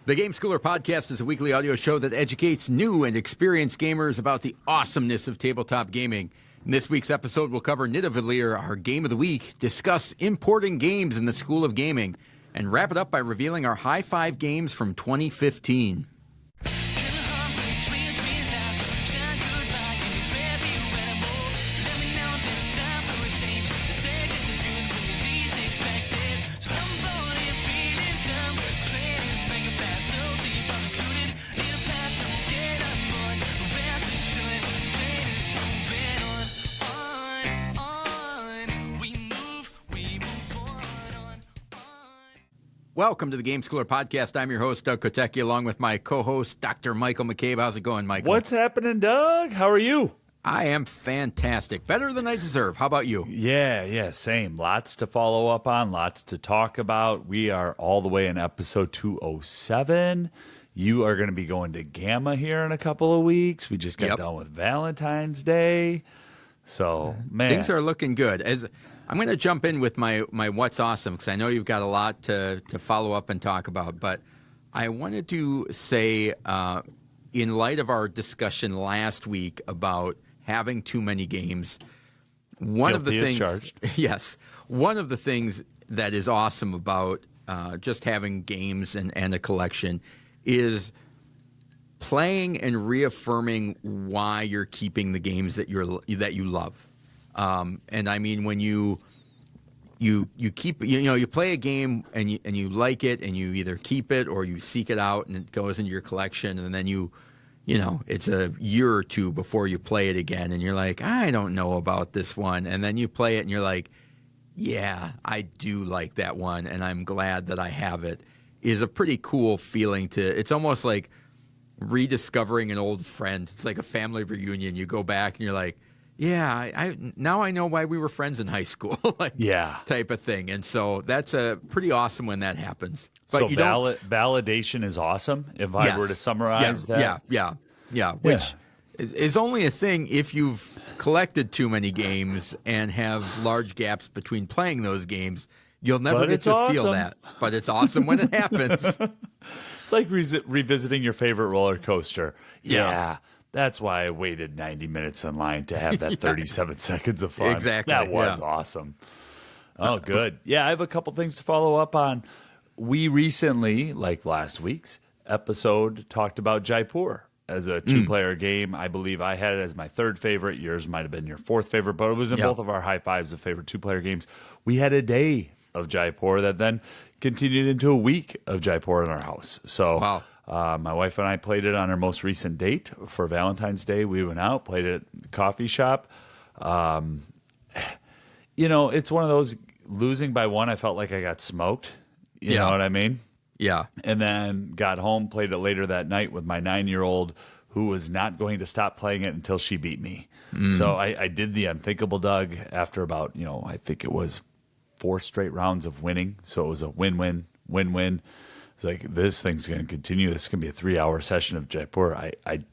The Game Schooler Podcast is a weekly audio show that educates new and experienced gamers about the awesomeness of tabletop gaming. In this week's episode, we'll cover Nidavellir, our game of the week, discuss importing games in the School of Gaming, and wrap it up by revealing our high five games from 2015. Welcome to the Game Schooler Podcast. I'm your host, Doug Kotecki, along with my co-host, Dr. Michael McCabe. How's it going, Michael? What's happening, Doug? How are you? I am fantastic. Better than I deserve. How about you? Yeah, same. Lots to follow up on, lots to talk about. We are all the way in episode 207. You are going to be going to Gamma here in a couple of weeks. We just got done with Valentine's Day. So, man. Things are looking good. I'm going to jump in with my What's Awesome, because I know you've got a lot to follow up and talk about. But I wanted to say, in light of our discussion last week about having too many games, one of the things that is awesome about just having games and a collection is playing and reaffirming why you're keeping the games that you love. And I mean, when you keep, you play a game and you like it, and you either keep it or you seek it out and it goes into your collection, and then it's a year or two before you play it again, and you're like, I don't know about this one, and then you play it and you're like, yeah, I do like that one, and I'm glad that I have it, is a pretty cool feeling. It's almost like rediscovering an old friend. It's like a family reunion. You go back and you're like, yeah, now I know why we were friends in high school, type of thing. And so that's a pretty awesome when that happens. But so validation is awesome, if I were to summarize that? Yeah. Which is only a thing if you've collected too many games and have large gaps between playing those games. You'll never get to feel that. But it's awesome when it happens. It's like revisiting your favorite roller coaster. Yeah. That's why I waited 90 minutes in line to have that 37 seconds of fun. Exactly. That was awesome. Oh, good. Yeah, I have a couple things to follow up on. We recently, like last week's episode, talked about Jaipur as a two-player game. I believe I had it as my third favorite. Yours might have been your fourth favorite, but it was in both of our high fives of favorite two-player games. We had a day of Jaipur that then continued into a week of Jaipur in our house. So my wife and I played it on our most recent date for Valentine's Day. We went out, played it at the coffee shop. It's one of those, losing by one, I felt like I got smoked. You know what I mean? Yeah. And then got home, played it later that night with my 9-year-old, who was not going to stop playing it until she beat me. So I did the unthinkable, Doug, after about, I think it was 4 straight rounds of winning. So it was a win-win, win-win. It's like, this thing's going to continue. This is going to be a 3-hour session of Jaipur. I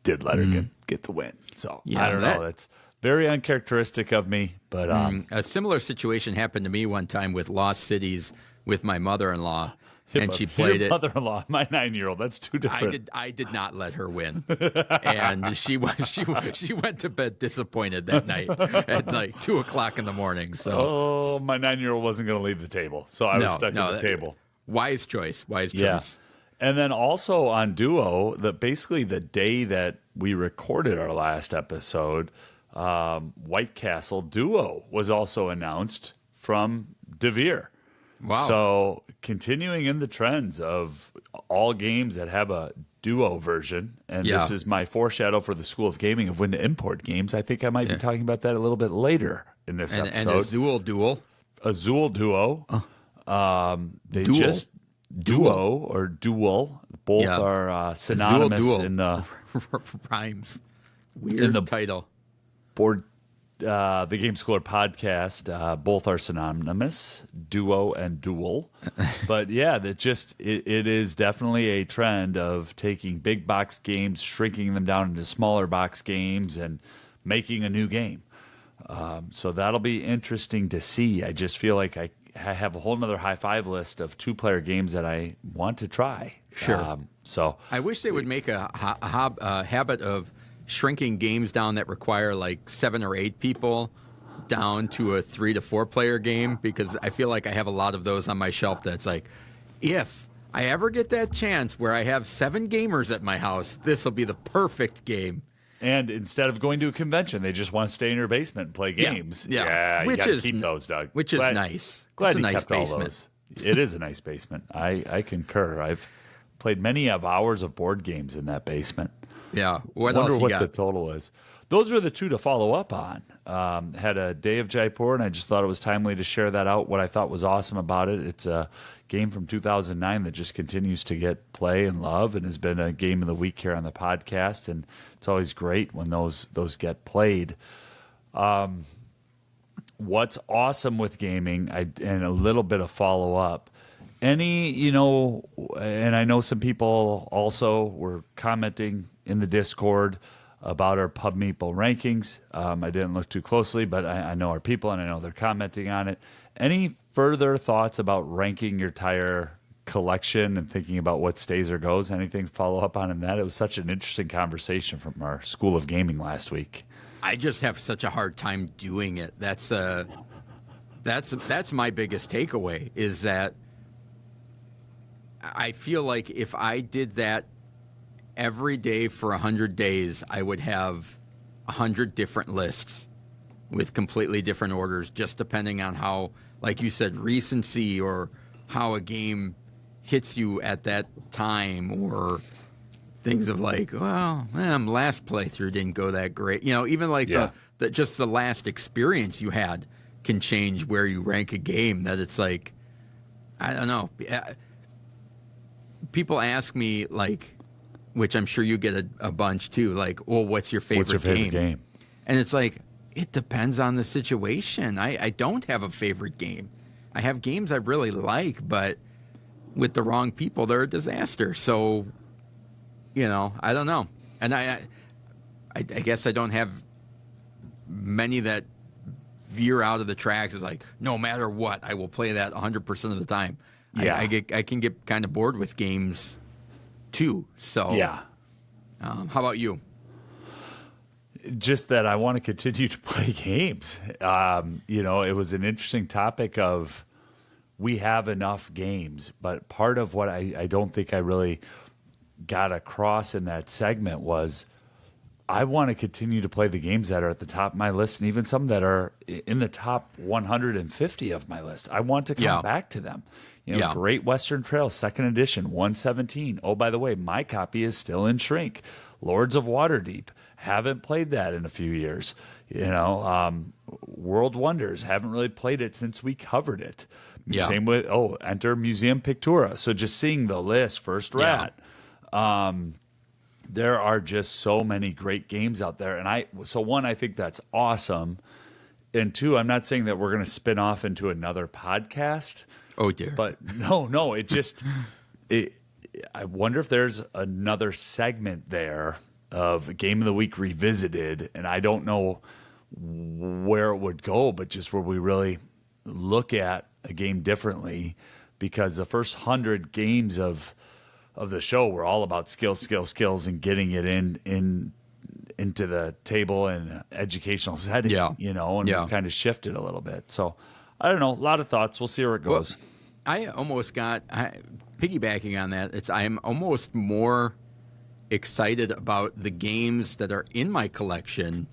did let her get the win. So I don't know. That's very uncharacteristic of me. But a similar situation happened to me one time with Lost Cities with my mother-in-law. And she played your mother-in-law, my 9-year-old. That's two different. I did not let her win, and she went to bed disappointed that night at like 2:00 in the morning. So, my 9-year-old wasn't going to leave the table, so I was stuck at the table. Wise choice. Yeah. And then also on Duo, basically the day that we recorded our last episode, White Castle Duo was also announced from Nidavellir. Wow. So continuing in the trends of all games that have a Duo version, and this is my foreshadow for the School of Gaming of when to import games. I think I might be talking about that a little bit later in this episode. And Azul Duel. Azul Duo. They Duel. just Duo or Duel. Both are synonymous in the rhymes. Weird title. Board. The Game Schooler Podcast, both are synonymous, Duo and Duel. But it is definitely a trend of taking big box games, shrinking them down into smaller box games, and making a new game. So that'll be interesting to see. I just feel like I have a whole nother high five list of 2-player games that I want to try Sure. So I wish they would make a habit of shrinking games down that require like 7 or 8 people down to a 3 to 4 player game, because I feel like I have a lot of those on my shelf that's like, if I ever get that chance where I have 7 gamers at my house, this will be the perfect game. And instead of going to a convention, they just want to stay in your basement and play games. Yeah. You got to keep those, Doug. Which is nice. Glad it's a you nice kept all basement. those. It is a nice basement. I concur. I've played many of hours of board games in that basement. Yeah. What Wonder else you what got? the total is. Those are the 2 to follow up on. Had a Day of Jaipur, and I just thought it was timely to share that out. What I thought was awesome about it, it's a game from 2009 that just continues to get play and love, and has been a game of the week here on the podcast. And it's always great when those get played. What's awesome with gaming, and a little bit of follow up. And I know some people also were commenting in the Discord about our Pub Meeple rankings. I didn't look too closely, but I know our people, and I know they're commenting on it. Any further thoughts about ranking your entire collection and thinking about what stays or goes? Anything to follow up on in that? It was such an interesting conversation from our School of Gaming last week. I just have such a hard time doing it. That's my biggest takeaway, is that I feel like if I did that every day for 100 days, I would have 100 different lists with completely different orders, just depending on how, like you said, recency, or how a game hits you at that time, or things of like, well, last playthrough didn't go that great. Even like just the last experience you had can change where you rank a game. That it's like, I don't know. People ask me, like, which I'm sure you get a bunch too, like, well, what's your favorite game? And it's like, it depends on the situation. I don't have a favorite game. I have games I really like, but with the wrong people, they're a disaster. So, I don't know. And I guess I don't have many that veer out of the tracks. It's like, no matter what, I will play that 100% of the time. Yeah. I can get kind of bored with games too. So, how about you? Just that I want to continue to play games. It was an interesting topic of, we have enough games, but part of what I don't think I really got across in that segment was, I want to continue to play the games that are at the top of my list, and even some that are in the top 150 of my list. I want to come back to them. Great Western Trail, 2nd edition, 117. Oh, by the way, my copy is still in shrink. Lords of Waterdeep, haven't played that in a few years. World Wonders, haven't really played it since we covered it. Yeah. Same with, enter Museum Pictura. So just seeing the list, First Rat. There are just so many great games out there. And one, I think that's awesome. And 2, I'm not saying that we're going to spin off into another podcast. Oh, dear. But no, I wonder if there's another segment there of Game of the Week Revisited, and I don't know where it would go, but just where we really look at a game differently, because the first 100 games of the show were all about skills, and getting it into the table and educational setting, and we've kind of shifted a little bit. So I don't know, a lot of thoughts. We'll see where it goes. Well, I almost got, piggybacking on that, I'm almost more excited about the games that are in my collection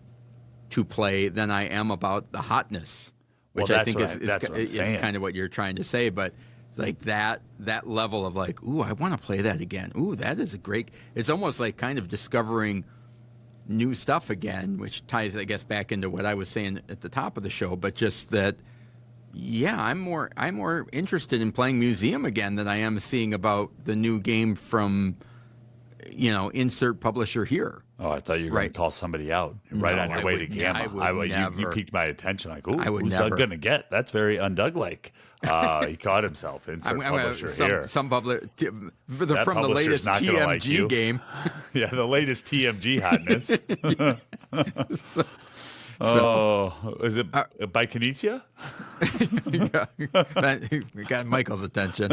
to play than I am about the hotness, which I think is kind of what you're trying to say. But like that level of like, ooh, I want to play that again. Ooh, that is a great. It's almost like kind of discovering new stuff again, which ties, I guess, back into what I was saying at the top of the show. But just that, yeah, I'm more interested in playing Museum again than I am seeing about the new game from, insert publisher here. Oh, I thought you were going to call somebody out on your way to Gamma. You piqued my attention. Like, who's Doug going to get? That's very un-Doug-like. He caught himself. Insert publisher here. Some publisher from the latest TMG game. Yeah, the latest TMG hotness. Oh, is it by Kinesia? We got Michael's attention.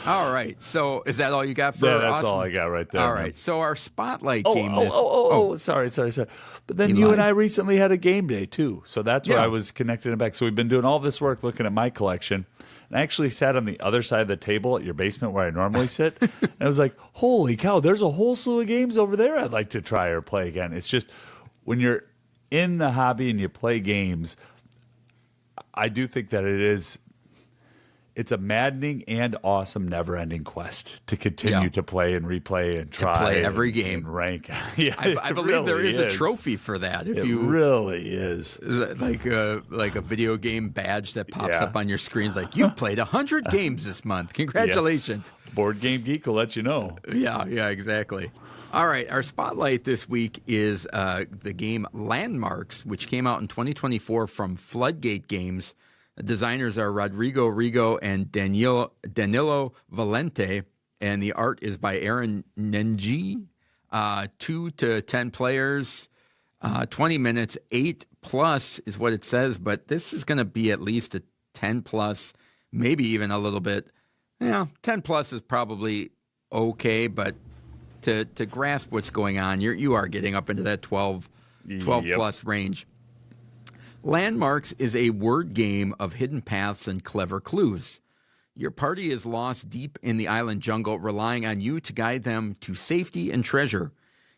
All right. So is that all you got for Yeah, that's awesome? all I got right there. All man. right. So our spotlight Oh, game sorry. But then You you and lied. I recently had a game day too. So that's where Yeah. I was connecting it back. So we've been doing all this work looking at my collection. And I actually sat on the other side of the table at your basement where I normally sit. And I was like, holy cow, there's a whole slew of games over there I'd like to try or play again. It's just when you're in the hobby and you play games, I do think that it's a maddening and awesome never-ending quest to continue Yeah. to play and replay and try play every and game. and rank. Yeah, I it believe there really is a trophy for that. If It you really is. like a video game badge that pops Yeah. up on your screen, like you've played 100 games this month. Congratulations. Board Game Geek will let you know. Yeah, exactly. All right, our spotlight this week is the game Landmarks, which came out in 2024 from Floodgate Games. The designers are Rodrigo Rigo and Danilo Valente, and the art is by Aaron Nenji. 2 to 10 players, 20 minutes, 8 plus is what it says, but this is going to be at least a 10 plus, maybe even a little bit. Yeah, 10 plus is probably okay, but to grasp what's going on, you are getting up into that 12 Yep. plus range. Landmarks is a word game of hidden paths and clever clues. Your party is lost deep in the island jungle, relying on you to guide them to safety and treasure.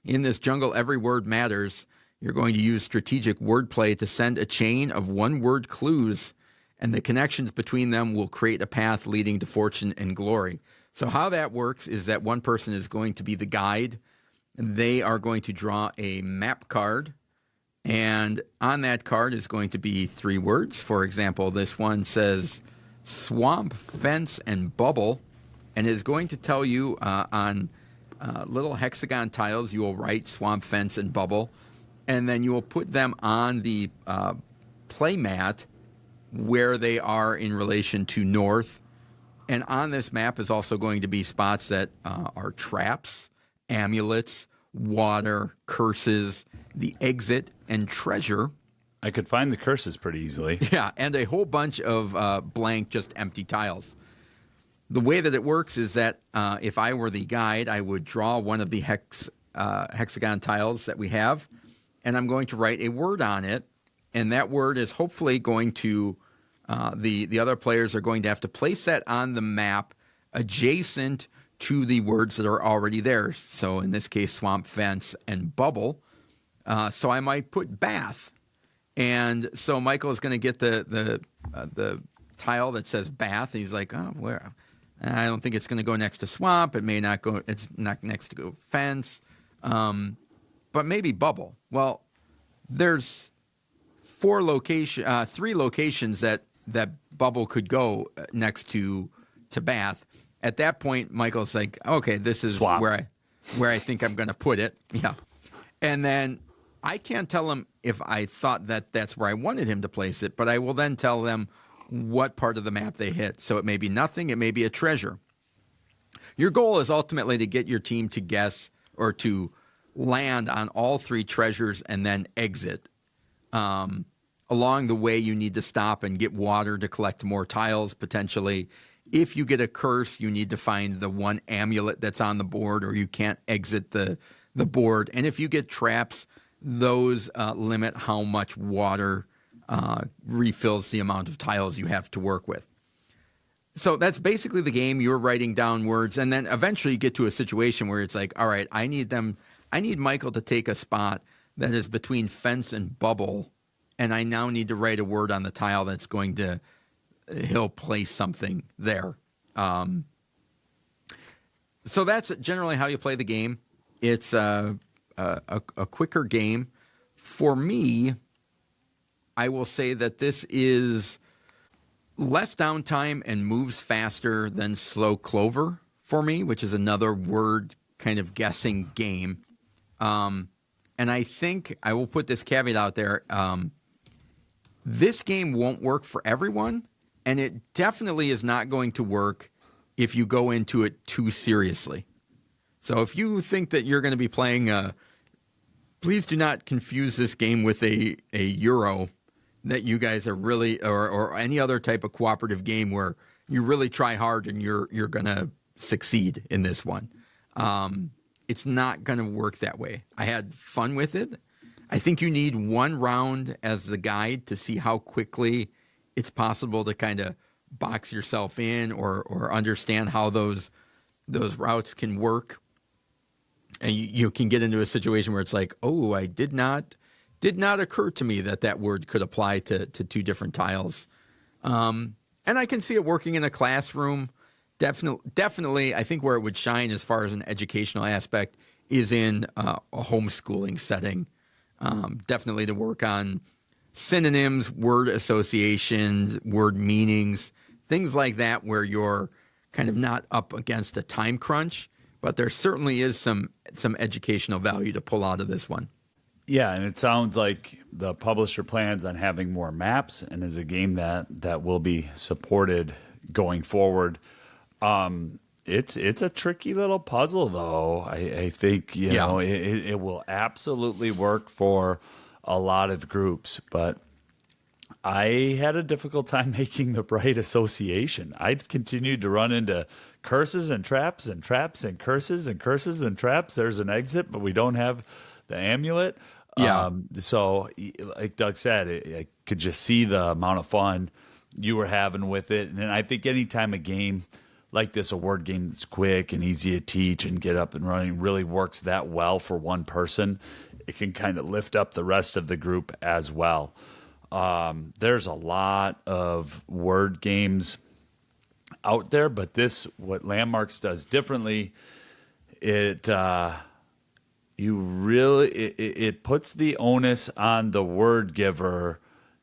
In this jungle, every word matters. You're going to use strategic wordplay to send a chain of one-word clues, and the connections between them will create a path leading to fortune and glory. So how that works is that one person is going to be the guide. They are going to draw a map card, and on that card is going to be 3 words. For example, this one says swamp, fence, and bubble, and is going to tell you on little hexagon tiles, you will write swamp, fence, and bubble, and then you will put them on the play mat where they are in relation to north. And on this map is also going to be spots that are traps, amulets, water, curses, the exit, and treasure. I could find the curses pretty easily. Yeah, and a whole bunch of blank, just empty tiles. The way that it works is that if I were the guide, I would draw one of the hexagon tiles that we have, and I'm going to write a word on it, and that word is hopefully going to, the other players are going to have to place that on the map adjacent to the words that are already there. So in this case, swamp, fence, and bubble. So I might put bath. And so Michael is going to get the tile that says bath. He's like, oh, where? I don't think it's going to go next to swamp. It may not go. It's not next to go fence, but maybe bubble. Well, there's 3 locations that bubble could go next to bath. At that point, Michael's like, okay, this is Swamp. where I think I'm going to put it. Yeah, and then I can't tell him if I thought that that's where I wanted him to place it, but I will then tell them what part of the map they hit. So it may be nothing, it may be a treasure. Your goal is ultimately to get your team to guess or to land on all 3 treasures and then exit. Along the way, you need to stop and get water to collect more tiles, potentially. If you get a curse, you need to find the one amulet that's on the board, or you can't exit the board. And if you get traps, those limit how much water refills the amount of tiles you have to work with. So that's basically the game. You're writing down words, and then eventually you get to a situation where it's like, all right, I need Michael to take a spot that is between fence and bubble, and I now need to write a word on the tile that's going to, he'll place something there. So that's generally how you play the game. It's a quicker game. For me, I will say that this is less downtime and moves faster than Slow Clover for me, which is another word kind of guessing game. And I think I will put this caveat out there. This game won't work for everyone, and it definitely is not going to work if you go into it too seriously. So if you think that you're going to be playing a Please do not confuse this game with a Euro that you guys are really, or any other type of cooperative game where you really try hard and you're going to succeed in this one. It's not going to work that way. I had fun with it. I think you need one round as the guide to see how quickly it's possible to kind of box yourself in or understand how those routes can work. And you can get into a situation where it's like, oh, I did not occur to me that word could apply to two different tiles. And I can see it working in a classroom. Definitely, I think where it would shine as far as an educational aspect is in a homeschooling setting. Definitely to work on synonyms, word associations, word meanings, things like that, where you're kind of not up against a time crunch. But there certainly is some educational value to pull out of this one. Yeah, and it sounds like the publisher plans on having more maps, and is a game that will be supported going forward. It's a tricky little puzzle, though. I think you know it will absolutely work for a lot of groups, but I had a difficult time making the right association. I continued to run into curses and traps and traps and curses and curses and traps. There's an exit, but we don't have the amulet. Yeah. So, like Doug said, I could just see the amount of fun you were having with it. And I think anytime a game like this, a word game that's quick and easy to teach and get up and running, really works that well for one person, it can kind of lift up the rest of the group as well. There's a lot of word games out there, but what Landmarks does differently, it puts the onus on the word giver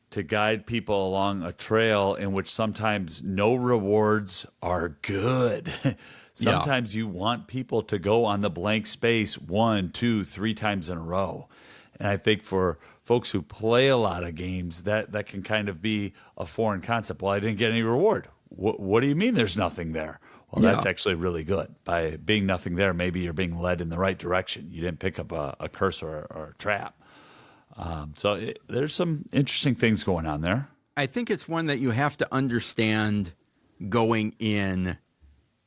to guide people along a trail in which sometimes no rewards are good. Sometimes you want people to go on the blank space 1, 2, 3 times in a row. And I think for folks who play a lot of games, that can kind of be a foreign concept. Well, I didn't get any reward. What do you mean there's nothing there? Well, that's actually really good. By being nothing there, maybe you're being led in the right direction. You didn't pick up a curse or a trap. There's some interesting things going on there. I think it's one that you have to understand going in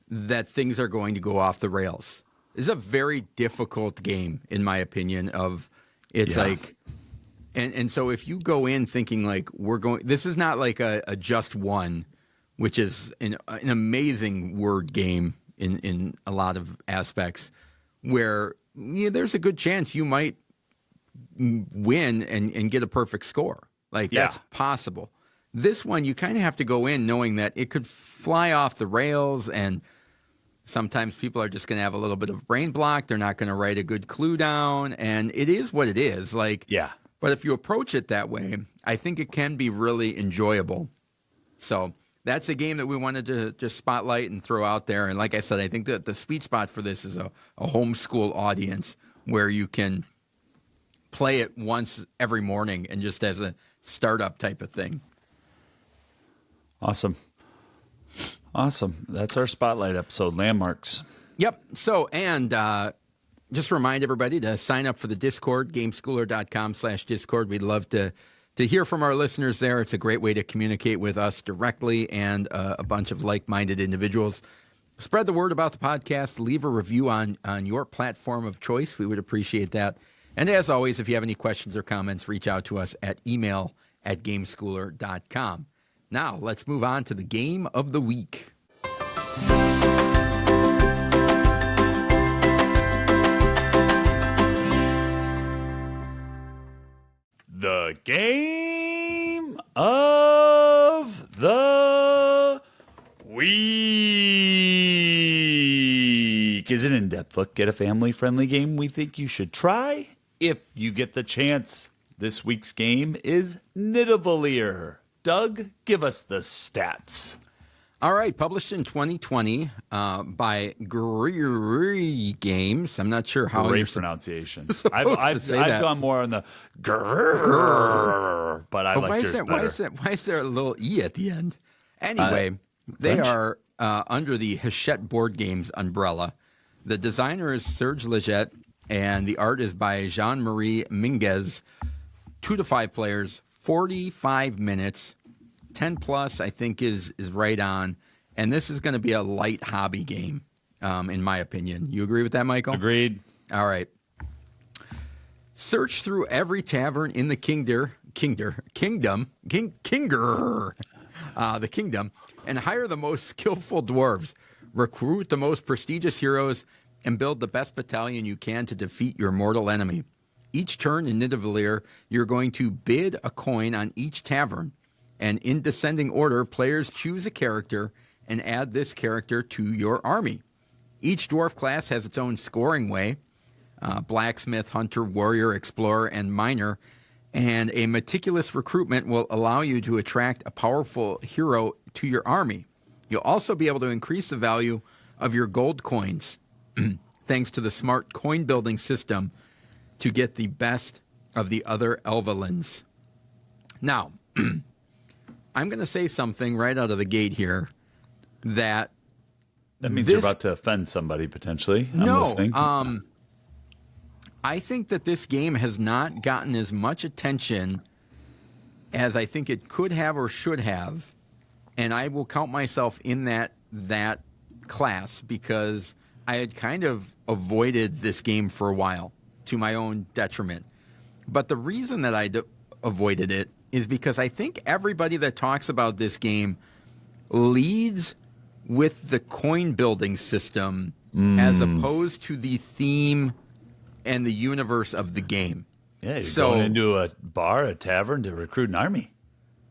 that things are going to go off the rails. It's a very difficult game, in my opinion, and so if you go in thinking like this is not like a just one, which is an amazing word game in a lot of aspects, where there's a good chance you might win and get a perfect score. That's possible. This one, you kind of have to go in knowing that it could fly off the rails, and sometimes people are just going to have a little bit of brain block. They're not going to write a good clue down, and it is what it is. But if you approach it that way, I think it can be really enjoyable. So that's a game that we wanted to just spotlight and throw out there. And like I said, I think that the sweet spot for this is a homeschool audience where you can play it once every morning and just as a startup type of thing. Awesome. That's our spotlight episode, Landmarks. Yep. So, and just remind everybody to sign up for the Discord, gameschooler.com/Discord. We'd love to hear from our listeners there. It's a great way to communicate with us directly and a bunch of like-minded individuals. Spread the word about the podcast. Leave a review on your platform of choice. We would appreciate that. And as always, if you have any questions or comments, reach out to us at email@gameschooler.com. Now, let's move on to the game of the week. The game of the week is an in-depth look at a family-friendly game we think you should try if you get the chance. This week's game is Nidavellir. Doug, give us the stats. All right, published in 2020 by Greer Games. I'm not sure how Great pronunciations. I've gone more on the grrr, but I like yours better. Why is there a little E at the end? Anyway, they are under the Hachette Board Games umbrella. The designer is Serge Leggett. and the art is by Jean-Marie Minguez. 2 to 5 players, 45 minutes, 10 plus. I think is right on, and this is going to be a light hobby game, in my opinion. You agree with that, Michael? Agreed. All right. Search through every tavern in the kingdom, and hire the most skillful dwarves. Recruit the most prestigious heroes and build the best battalion you can to defeat your mortal enemy. Each turn in Nidavellir, you're going to bid a coin on each tavern, and in descending order, players choose a character and add this character to your army. Each dwarf class has its own scoring way. Blacksmith, hunter, warrior, explorer, and miner. And a meticulous recruitment will allow you to attract a powerful hero to your army. You'll also be able to increase the value of your gold coins thanks to the smart coin building system to get the best of the other Elvelins. Now, I'm going to say something right out of the gate here that means you're about to offend somebody potentially. No, listening. I think that this game has not gotten as much attention as I think it could have or should have, and I will count myself in that class because I had kind of avoided this game for a while to my own detriment. But the reason that I avoided it is because I think everybody that talks about this game leads with the coin building system as opposed to the theme and the universe of the game. Yeah, you're going into a bar, a tavern to recruit an army.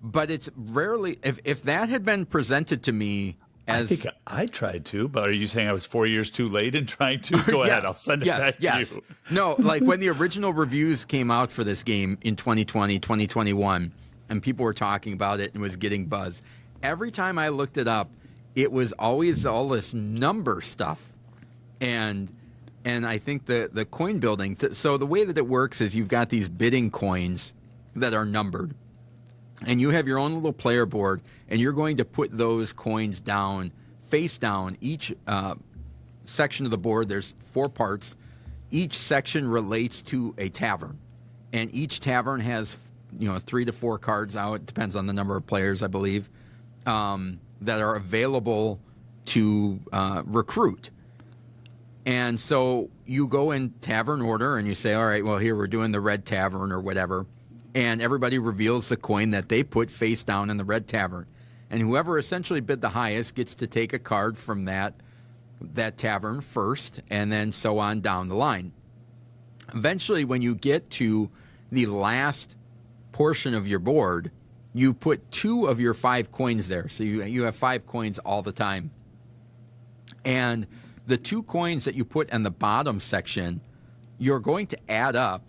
But it's rarely, if that had been presented to me as... I think I tried to, but are you saying I was 4 years too late in trying to? Go ahead, I'll send it back to you. No, like when the original reviews came out for this game in 2020, 2021, and people were talking about it and was getting buzz, every time I looked it up, it was always all this number stuff. And I think the coin building, so the way that it works is you've got these bidding coins that are numbered. And you have your own little player board, and you're going to put those coins down, face down. Each section of the board, there's 4 parts. Each section relates to a tavern. And each tavern has 3 to 4 cards out. It depends on the number of players, I believe, that are available to recruit. And so you go in tavern order and you say, all right, well, here we're doing the red tavern or whatever. And everybody reveals the coin that they put face down in the red tavern. And whoever essentially bid the highest gets to take a card from that tavern first, and then so on down the line. Eventually, when you get to the last portion of your board, you put 2 of your 5 coins there. So you have 5 coins all the time. And the 2 coins that you put in the bottom section, you're going to add up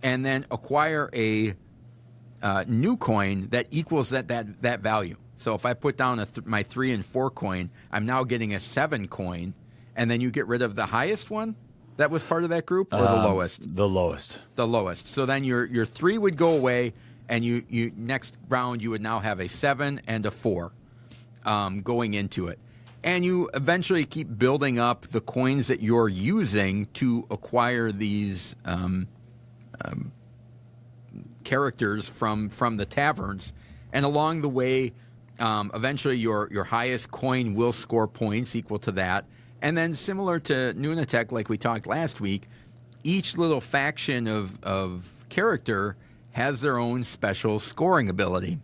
and then acquire a new coin that equals that value. So if I put down my 3 and 4 coin, I'm now getting a 7 coin, and then you get rid of the highest one that was part of that group, or the lowest? The lowest. The lowest. So then your 3 would go away, and you next round you would now have a 7 and a 4 going into it. And you eventually keep building up the coins that you're using to acquire these characters from the taverns. And along the way, eventually your highest coin will score points equal to that. And then similar to Nunatek, like we talked last week, each little faction of character has their own special scoring ability.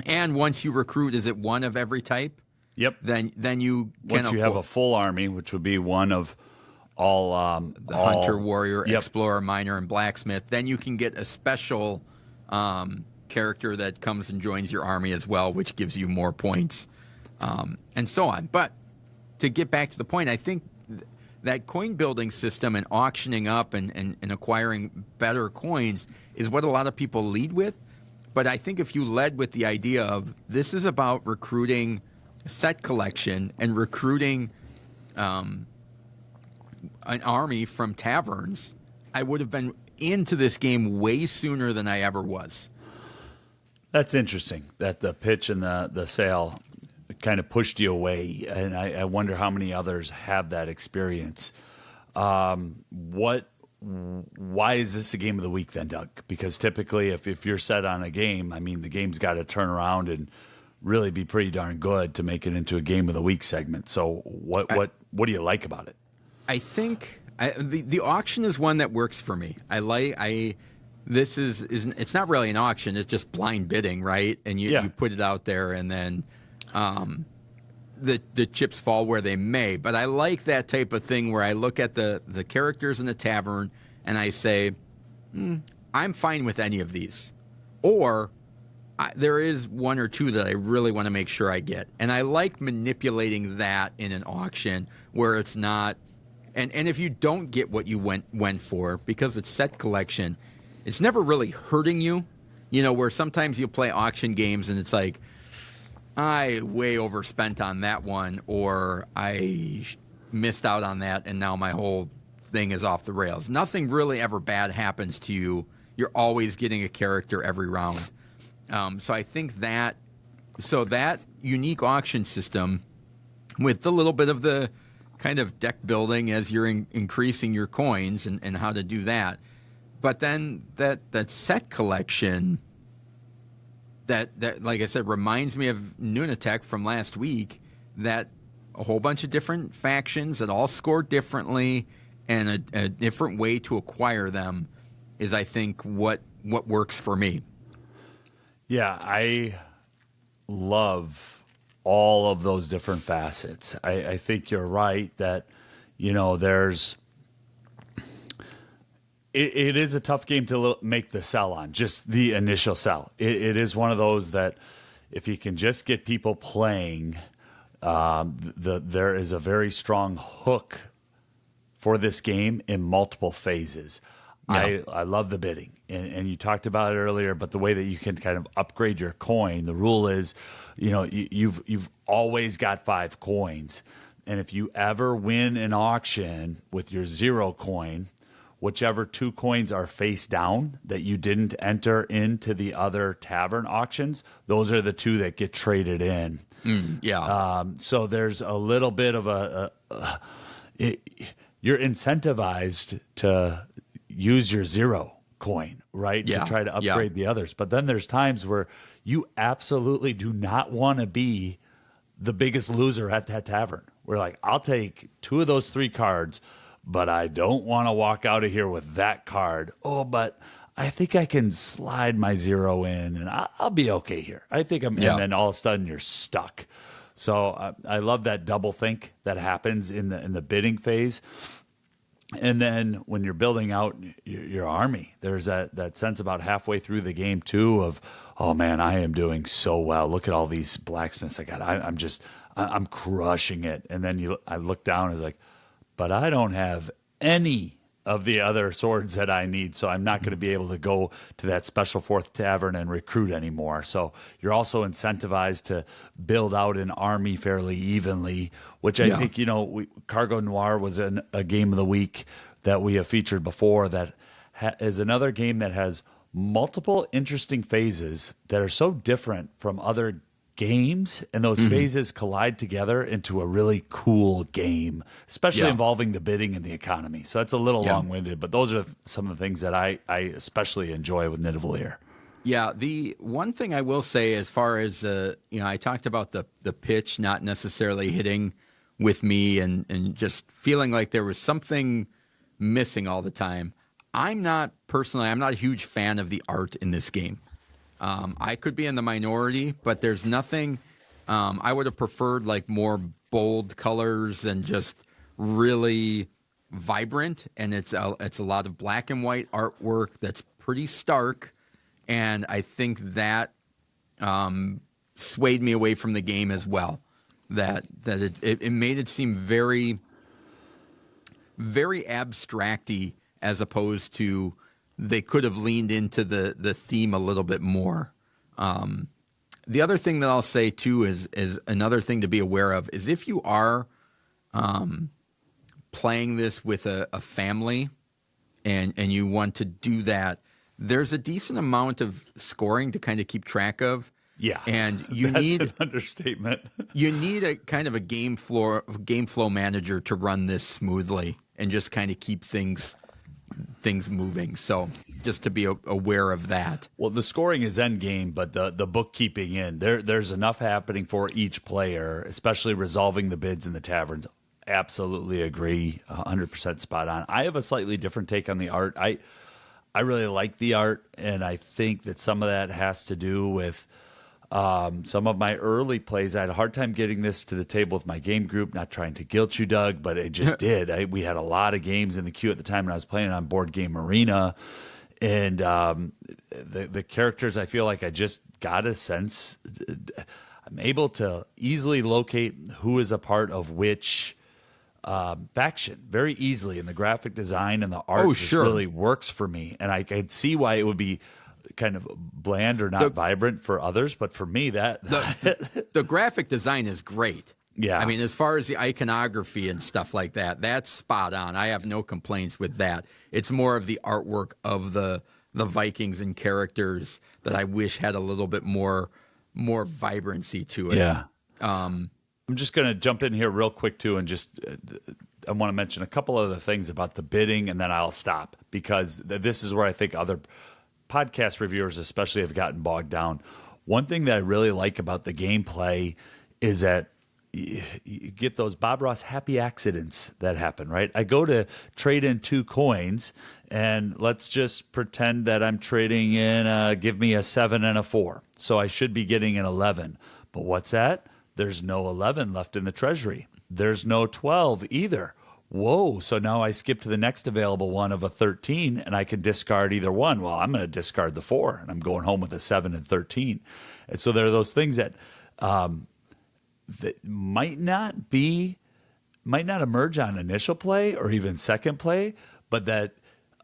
And once you recruit, is it 1 of every type? Yep. Then you can once you have a full army, which would be one of all the hunter, warrior, explorer, miner, and blacksmith. Then you can get a special character that comes and joins your army as well, which gives you more points, and so on. But to get back to the point, I think that coin building system and auctioning up and acquiring better coins is what a lot of people lead with. But I think if you led with the idea of this is about recruiting set collection and recruiting an army from taverns, I would have been into this game way sooner than I ever was. That's interesting that the pitch and the sale kind of pushed you away, and I wonder how many others have that experience. Why is this a game of the week then, Doug? Because typically if you're set on a game, I mean, the game's got to turn around and really be pretty darn good to make it into a game of the week segment. So what do you like about it? I think the auction is one that works for me. This is it's not really an auction, it's just blind bidding, right? And you put it out there, and then the chips fall where they may. But I like that type of thing where I look at the characters in the tavern and I say, I'm fine with any of these. Or there is one or two that I really want to make sure I get. And I like manipulating that in an auction where it's not... And if you don't get what you went for, because it's set collection, it's never really hurting you. You know, where sometimes you play auction games and it's like, I way overspent on that one, or I missed out on that and now my whole thing is off the rails. Nothing really ever bad happens to you. You're always getting a character every round. So I think that unique auction system with the little bit of the kind of deck building as you're increasing your coins and how to do that. But then that set collection that like I said reminds me of Nunatek from last week, that a whole bunch of different factions that all score differently and a different way to acquire them is, I think, what works for me. Yeah, I love all of those different facets. I think you're right that, you know, it is a tough game to make the sell on, just the initial sell. It is one of those that if you can just get people playing, there is a very strong hook for this game in multiple phases. Yeah. I love the bidding, and you talked about it earlier, but the way that you can kind of upgrade your coin, the rule is, you know, you've always got 5 coins, and if you ever win an auction with your 0 coin, whichever 2 coins are face down that you didn't enter into the other tavern auctions, those are the 2 that get traded in. So there's a little bit of you're incentivized to use your 0 coin, right? To try to upgrade the others. But then there's times where you absolutely do not want to be the biggest loser at that tavern. We're like, I'll take 2 of those 3 cards, but I don't want to walk out of here with that card. Oh, but I think I can slide my 0 in and I'll be okay here. I think and then all of a sudden you're stuck. So I love that double think that happens in the bidding phase. And then when you're building out your army, there's that sense about halfway through the game too of, oh man, I am doing so well. Look at all these blacksmiths I got. I'm crushing it. And then I look down and it's like, but I don't have any of the other swords that I need, so I'm not going to be able to go to that special 4th tavern and recruit anymore. So you're also incentivized to build out an army fairly evenly, which I think, you know, Cargo Noir was a game of the week that we have featured before that is another game that has multiple interesting phases that are so different from other games, and those phases collide together into a really cool game, especially involving the bidding and the economy. So that's a little long-winded, but those are some of the things that I especially enjoy with Nidavellir. Yeah, the one thing I will say as far as, I talked about the pitch not necessarily hitting with me and just feeling like there was something missing all the time. I'm not a huge fan of the art in this game. I could be in the minority, but there's nothing. I would have preferred like more bold colors and just really vibrant. And it's a lot of black and white artwork that's pretty stark. And I think that swayed me away from the game as well. That it made it seem very, very abstract-y as opposed to. They could have leaned into the theme a little bit more. The other thing that I'll say, too, is another thing to be aware of is if you are playing this with a family and you want to do that, there's a decent amount of scoring to kind of keep track of. Yeah, and you that's need an understatement. You need a kind of a game flow manager to run this smoothly and just kind of keep things moving. So just to be aware of that. Well, the scoring is end game, but the bookkeeping there's enough happening for each player, especially resolving the bids in the taverns. Absolutely agree, 100% spot on. I have a slightly different take on the art. I really like the art, and I think that some of that has to do with some of my early plays. I had a hard time getting this to the table with my game group, not trying to guilt you, Doug, but it just did. We had a lot of games in the queue at the time, and I was playing on Board Game Arena. And the characters, I feel like I just got a sense. I'm able to easily locate who is a part of which faction very easily, and the graphic design and the art just really works for me. And I could see why it would be kind of bland or not vibrant for others, but for me, the graphic design is great. Yeah. I mean, as far as the iconography and stuff like that, that's spot on. I have no complaints with that. It's more of the artwork of the Vikings and characters that I wish had a little bit more vibrancy to it. Yeah. I'm just going to jump in here real quick, too, and just I want to mention a couple other things about the bidding, and then I'll stop, because this is where I think other podcast reviewers especially have gotten bogged down. One thing that I really like about the gameplay is that you get those Bob Ross happy accidents that happen, right? I go to trade in 2 coins, and let's just pretend that I'm trading in, give me a 7 and a 4. So I should be getting an 11. But what's that? There's no 11 left in the treasury. There's no 12 either. Whoa, so now I skip to the next available one of a 13, and I can discard either one. Well, I'm going to discard the 4, and I'm going home with a 7 and 13. And so there are those things that that might not emerge on initial play or even second play, but that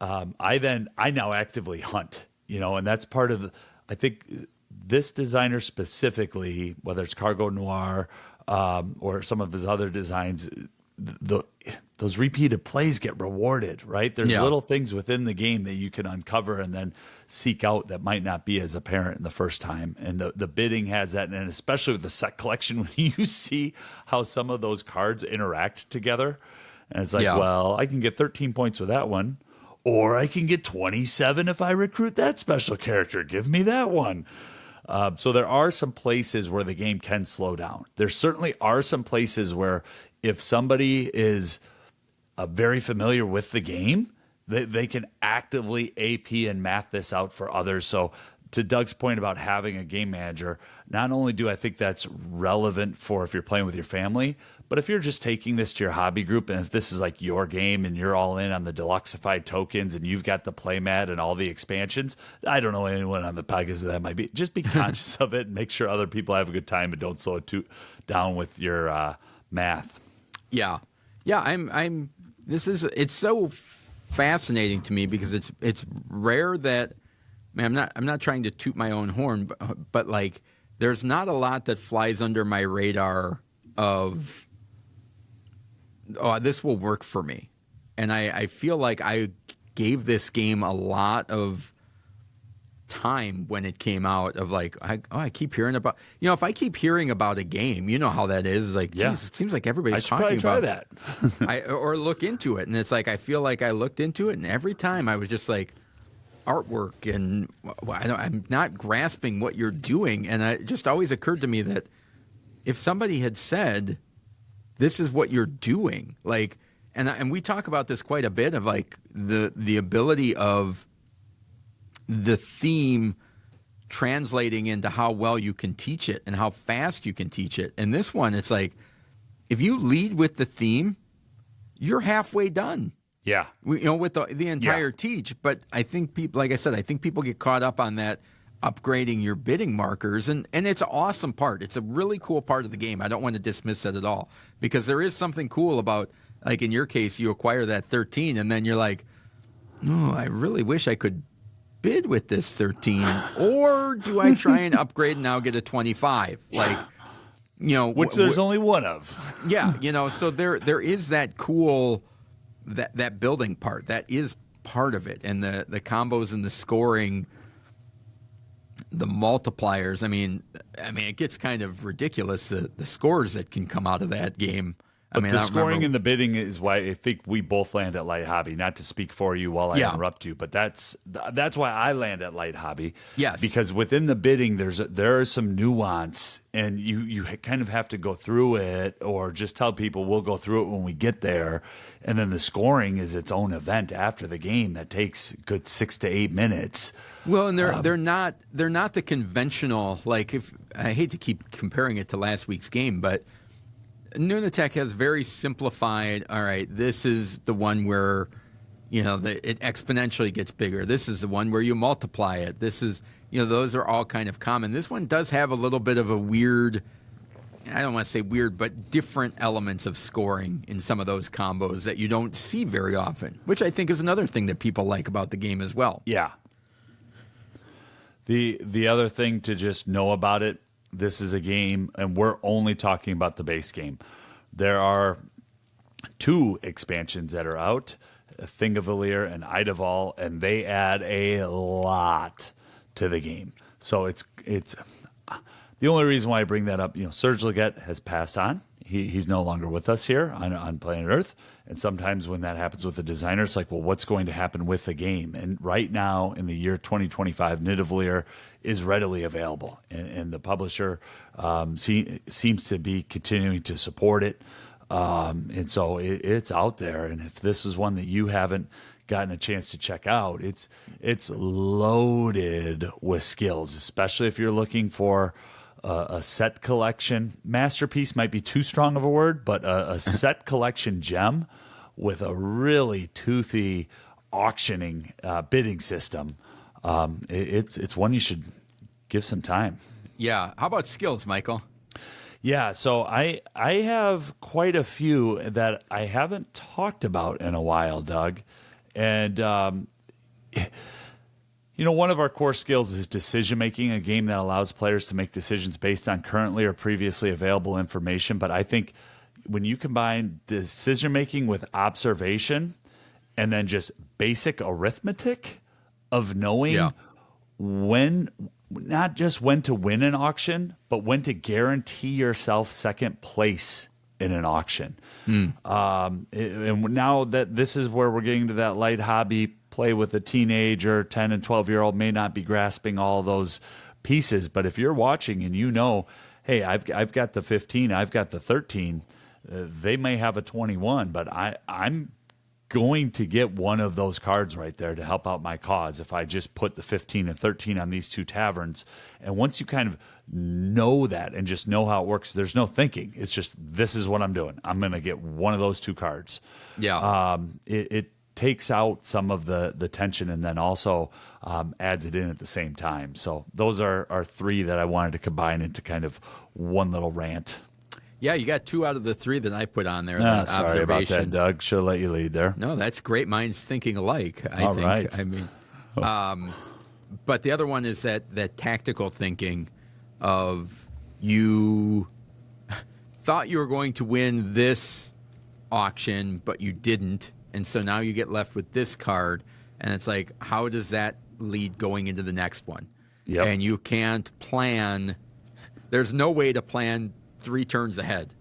I now actively hunt, and that's part of I think this designer specifically, whether it's Cargo Noir or some of his other designs, those repeated plays get rewarded, right? There's little things within the game that you can uncover and then seek out that might not be as apparent in the first time. And the bidding has that, and especially with the set collection, when you see how some of those cards interact together, and it's like, well, I can get 13 points with that one, or I can get 27 if I recruit that special character. Give me that one. So there are some places where the game can slow down. There certainly are some places where if somebody is very familiar with the game, they can actively AP and math this out for others. So to Doug's point about having a game manager, not only do I think that's relevant for if you're playing with your family, but if you're just taking this to your hobby group, and if this is like your game and you're all in on the deluxified tokens and you've got the playmat and all the expansions, I don't know anyone on the podcast that might be. Just be conscious of it and make sure other people have a good time, and don't slow it down with your math. Yeah. It's so fascinating to me because it's rare that, man, I'm not trying to toot my own horn, but like there's not a lot that flies under my radar of, this will work for me. And I feel like I gave this game a lot of time when it came out, of like, I keep hearing about, if I keep hearing about a game, you know how that is, like, geez, it seems like everybody's talking about that. or look into it. And it's like, I feel like I looked into it, and every time I was just like, artwork, and I'm not grasping what you're doing. And it just always occurred to me that if somebody had said, this is what you're doing, like, and we talk about this quite a bit, of like the ability of the theme translating into how well you can teach it and how fast you can teach it. And this one, it's like, if you lead with the theme, you're halfway done. Yeah. With the entire teach. But I think people, like I said, I think people get caught up on that, upgrading your bidding markers. And it's an awesome part. It's a really cool part of the game. I don't want to dismiss it at all, because there is something cool about, like in your case, you acquire that 13 and then you're like, no, I really wish I could bid with this 13, or do I try and upgrade and now get a 25? Like, which there's only one of. Yeah. So there is that cool, that building part that is part of it, and the combos and the scoring, the multipliers. I mean, it gets kind of ridiculous, the scores that can come out of that game. But mean, the I don't scoring remember. and the bidding is why I think we both land at Light Hobby. Not to speak for you while I interrupt you, but that's why I land at Light Hobby. Yes. Because within the bidding, there is some nuance, and you kind of have to go through it, or just tell people we'll go through it when we get there. And then the scoring is its own event after the game that takes a good 6 to 8 minutes. Well, and they're not the conventional, like, if I hate to keep comparing it to last week's game, but Nunatek has very simplified. All right, this is the one where it exponentially gets bigger. This is the one where you multiply it. This is those are all kind of common. This one does have a little bit of a weird. I don't want to say weird, but different elements of scoring in some of those combos that you don't see very often, which I think is another thing that people like about the game as well. Yeah. The other thing to just know about it, this is a game, and we're only talking about the base game. There are 2 expansions that are out, Nidavellir and Nidavellir, and they add a lot to the game. So it's the only reason why I bring that up. Serge Leggett has passed on. He's no longer with us here on planet Earth. And sometimes when that happens with a designer, it's like, well, what's going to happen with the game? And right now, in the year 2025, Nidavellir is readily available. And the publisher seems to be continuing to support it. And so it's out there. And if this is one that you haven't gotten a chance to check out, it's loaded with skills, especially if you're looking for a set collection. Masterpiece might be too strong of a word, but a set collection gem with a really toothy auctioning bidding system. It's one you should give some time. Yeah. How about skills, Michael? Yeah, so I have quite a few that I haven't talked about in a while, Doug. And one of our core skills is decision-making, a game that allows players to make decisions based on currently or previously available information. But I think when you combine decision-making with observation and then just basic arithmetic of knowing when, not just when to win an auction, but when to guarantee yourself second place in an auction. And now that this is where we're getting to that light hobby play with a teenager, 10 and 12-year-old may not be grasping all those pieces. But if you're watching and hey, I've got the 15, I've got the 13, they may have a 21, but I'm going to get one of those cards right there to help out my cause if I just put the 15 and 13 on these 2 taverns. And once you kind of know that and just know how it works, there's no thinking. It's just, this is what I'm doing. I'm going to get one of those 2 cards. Yeah. It takes out some of the tension and then also adds it in at the same time. So those are 3 that I wanted to combine into kind of one little rant. Yeah, you got 2 out of the 3 that I put on there. Sorry about that, Doug. Should have let you lead there. No, that's great minds thinking alike, I think. Right. I mean, but the other one is that tactical thinking of you thought you were going to win this auction, but you didn't. And so now you get left with this card. And it's like, how does that lead going into the next one? Yep. And you can't plan. There's no way to plan 3 turns ahead.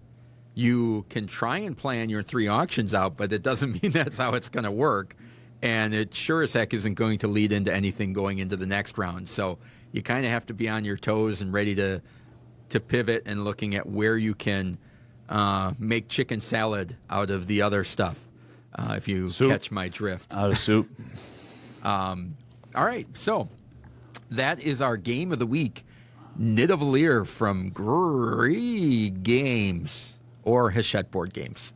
You can try and plan your 3 auctions out, but it doesn't mean that's how it's going to work. And it sure as heck isn't going to lead into anything going into the next round. So you kind of have to be on your toes and ready to pivot and looking at where you can make chicken salad out of the other stuff, if you catch my drift. Out of soup. All right, so that is our game of the week. Nidavellir from Floodgate Games or Hachette Board Games.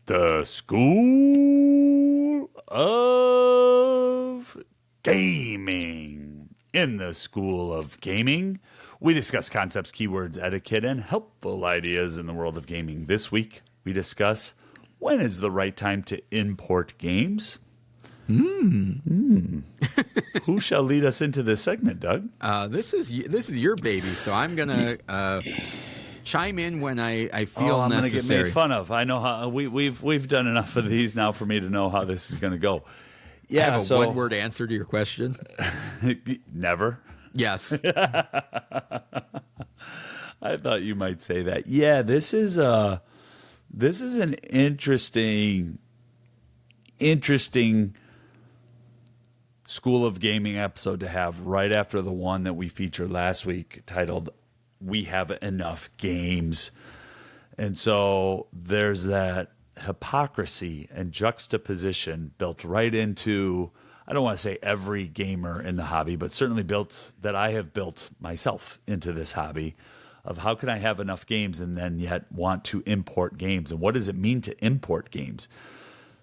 The School of Gaming. In the School of Gaming, we discuss concepts, keywords, etiquette, and helpful ideas in the world of gaming. This week, we discuss when is the right time to import games. Who shall lead us into this segment, Doug? This is your baby, so I'm gonna chime in when I feel I'm necessary. going to get made fun of. I know how we've done enough of these now for me to know how this is going to go. Yeah, I have a so one-word answer to your question. never. Yes. I thought you might say that. Yeah, this is an interesting School of Gaming episode to have right after the one that we featured last week titled We Have Enough Games. And so there's that hypocrisy and juxtaposition built right into, I don't want to say every gamer in the hobby, but certainly that I have built myself into this hobby of how can I have enough games and then yet want to import games? And what does it mean to import games?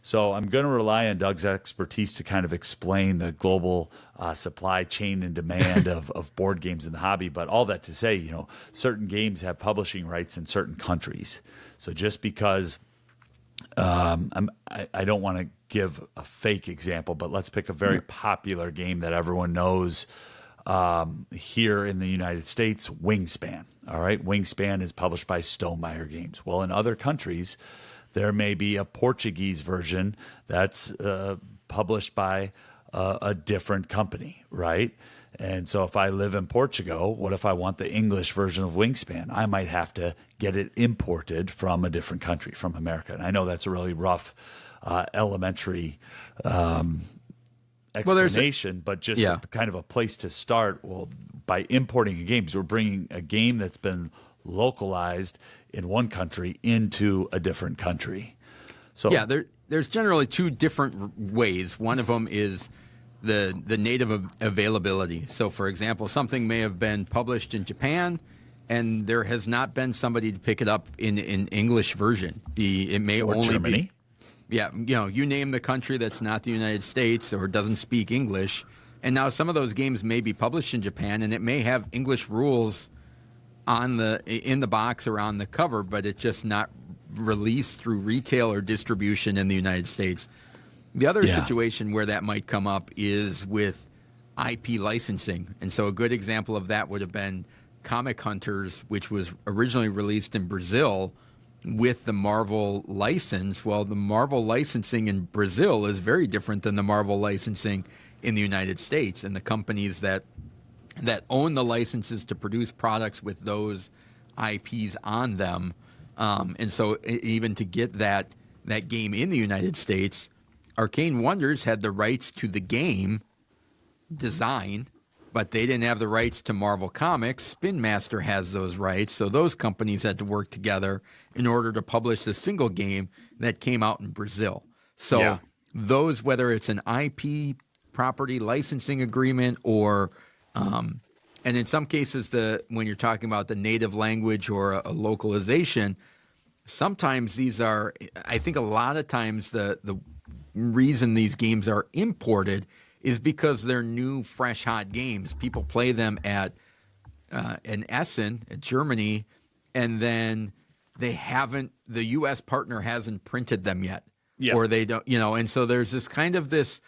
So I'm going to rely on Doug's expertise to kind of explain the global supply chain and demand of board games in the hobby. But all that to say, certain games have publishing rights in certain countries. So just because I don't want to give a fake example, but let's pick a very popular game that everyone knows here in the United States, Wingspan. All right, Wingspan is published by Stonemaier Games. Well, in other countries, there may be a Portuguese version that's published by a different company, right? And so if I live in Portugal, what if I want the English version of Wingspan? I might have to get it imported from a different country, from America. And I know that's a really rough, elementary explanation, but just kind of a place to start. Well, by importing a game, because we're bringing a game that's been localized in one country into a different country. So there's generally two different ways. One of them is the native availability. So, for example, something may have been published in Japan, and there has not been somebody to pick it up in English version. It may or only Germany. be, you name the country that's not the United States or doesn't speak English. And now some of those games may be published in Japan, and it may have English rules in the box or on the cover, but it's just not released through retail or distribution in the United States. The other situation where that might come up is with IP licensing. And so a good example of that would have been Comic Hunters, which was originally released in Brazil with the Marvel license. Well, the Marvel licensing in Brazil is very different than the Marvel licensing in the United States. And the companies that own the licenses to produce products with those IPs on them. And so even to get that game in the United States, Arcane Wonders had the rights to the game design, but they didn't have the rights to Marvel Comics. Spin Master has those rights, so those companies had to work together in order to publish the single game that came out in Brazil. So those, whether it's an IP property licensing agreement or and in some cases, when you're talking about the native language or a localization, sometimes these are, I think a lot of times the reason these games are imported is because they're new, fresh, hot games. People play them at in Essen, at Germany, and then the U.S. partner hasn't printed them yet. Yeah. Or they don't, and so there's this kind of this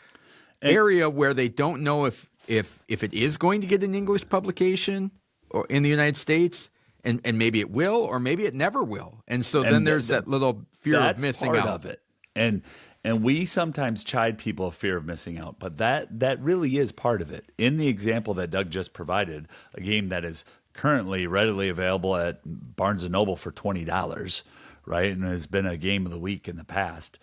area where they don't know if it is going to get an English publication or in the United States, and maybe it will, or maybe it never will. And so then there's that little fear of missing out. That's part of it. And we sometimes chide people of fear of missing out, but that really is part of it. In the example that Doug just provided, a game that is currently readily available at Barnes & Noble for $20, right, and has been a game of the week in the past,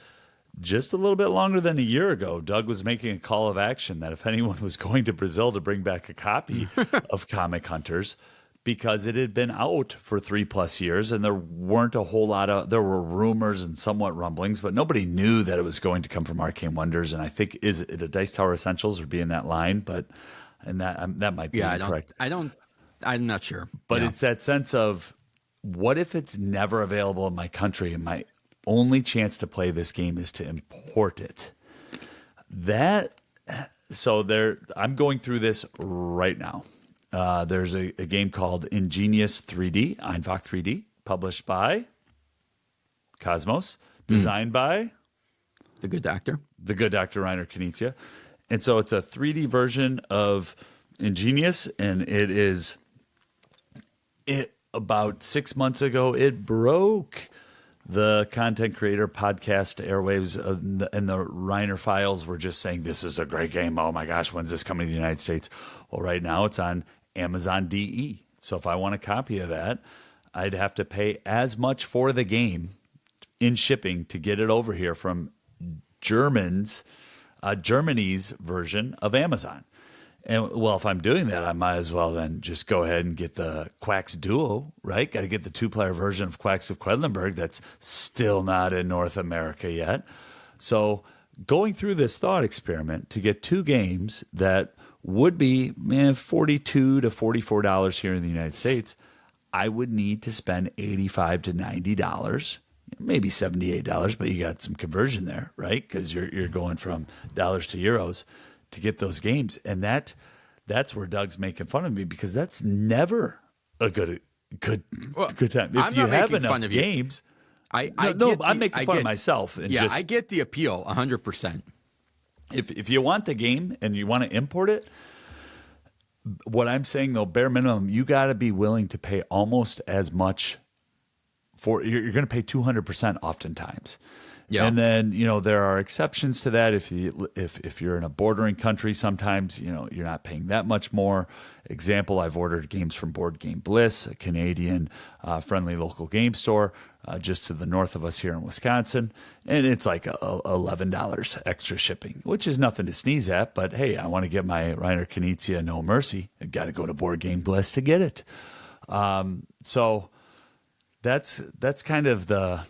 just a little bit longer than a year ago, Doug was making a call of action that if anyone was going to Brazil to bring back a copy of Comic Hunters, because it had been out for 3+ years and there weren't a whole lot there were rumors and somewhat rumblings, but nobody knew that it was going to come from Arcane Wonders. And I think, is it a Dice Tower Essentials or be in that line? That might be incorrect. I'm not sure. But it's that sense of, what if it's never available in my country and my only chance to play this game is to import it? I'm going through this right now. There's a game called Ingenious 3D, Einfach 3D, published by Cosmos, designed by The Good Doctor Reiner Knizia. And so it's a 3D version of Ingenious, and about 6 months ago, it broke the content creator podcast airwaves and the Reiner files were just saying, this is a great game. Oh my gosh, when's this coming to the United States? Well, right now it's on Amazon DE. So if I want a copy of that, I'd have to pay as much for the game in shipping to get it over here from Germany's version of Amazon. And well, if I'm doing that, I might as well then just go ahead and get the Quacks Duo, right? Got to get the 2-player version of Quacks of Quedlinburg that's still not in North America yet. So going through this thought experiment to get 2 games that would be $42 to $44 here in the United States, I would need to spend $85 to $90, maybe $78, but you got some conversion there, right? Because you're going from dollars to euros to get those games. And that's where Doug's making fun of me, because that's never a good time. If you have enough games, I'm making fun of myself. And I get the appeal 100%. If you want the game and you want to import it, what I'm saying though, bare minimum, you got to be willing to pay almost as much for. You're going to pay 200% oftentimes. Yeah. And then, there are exceptions to that. If you're in a bordering country, sometimes, you're not paying that much more. Example, I've ordered games from Board Game Bliss, a Canadian friendly local game store just to the north of us here in Wisconsin. And it's like $11 extra shipping, which is nothing to sneeze at. But hey, I want to get my Reiner Knizia No Mercy. I got to go to Board Game Bliss to get it. So that's kind of the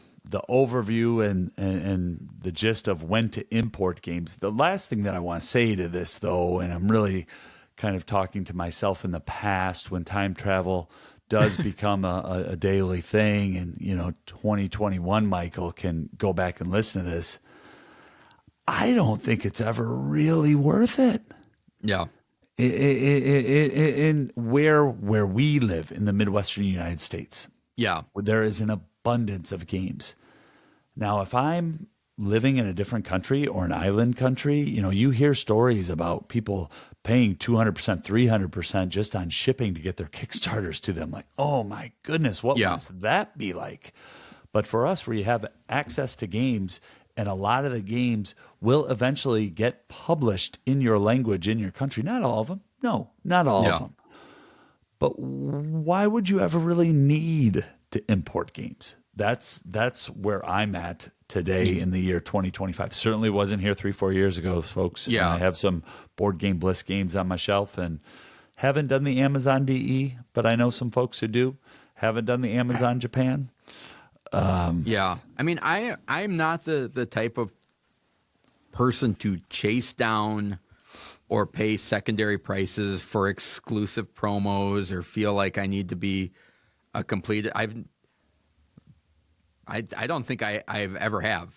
overview and the gist of when to import games. The last thing that I want to say to this, though, and I'm really kind of talking to myself in the past when time travel does become a daily thing, and 2021 Michael can go back and listen to this. I don't think it's ever really worth it. Yeah. In where we live in the Midwestern United States. Yeah. There is an abundance of games. Now, if I'm living in a different country or an island country, you hear stories about people paying 200%, 300% just on shipping to get their Kickstarters to them. Like, oh my goodness, what must that be like? But for us, where you have access to games, and a lot of the games will eventually get published in your language in your country. Not all of them. No, not all of them. But why would you ever really need to import games? That's where I'm at today in the year 2025. Certainly wasn't here 3-4 years ago, folks. Yeah. And I have some Board Game Bliss games on my shelf and haven't done the Amazon DE, but I know some folks who do. Haven't done the Amazon Japan. Yeah. I mean, I'm not the type of person to chase down or pay secondary prices for exclusive promos or feel like I need to be a complete. I don't think I've ever have,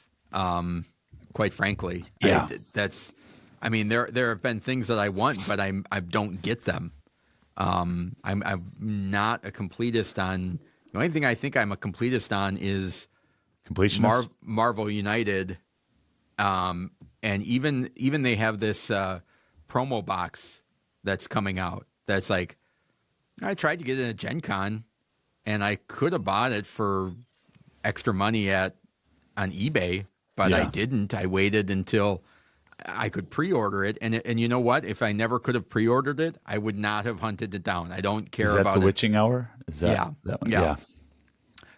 quite frankly. Yeah. There have been things that I want, but I don't get them. I'm not a completist on. The only thing I think I'm a completist on is completionist. Marvel United, and even they have this promo box that's coming out. That's like, I tried to get it at Gen Con, and I could have bought it for extra money on eBay, but I didn't. I waited until I could pre-order it, and you know what? If I never could have pre-ordered it, I would not have hunted it down. I don't care about it. Is that the witching hour? Is that that one? Yeah.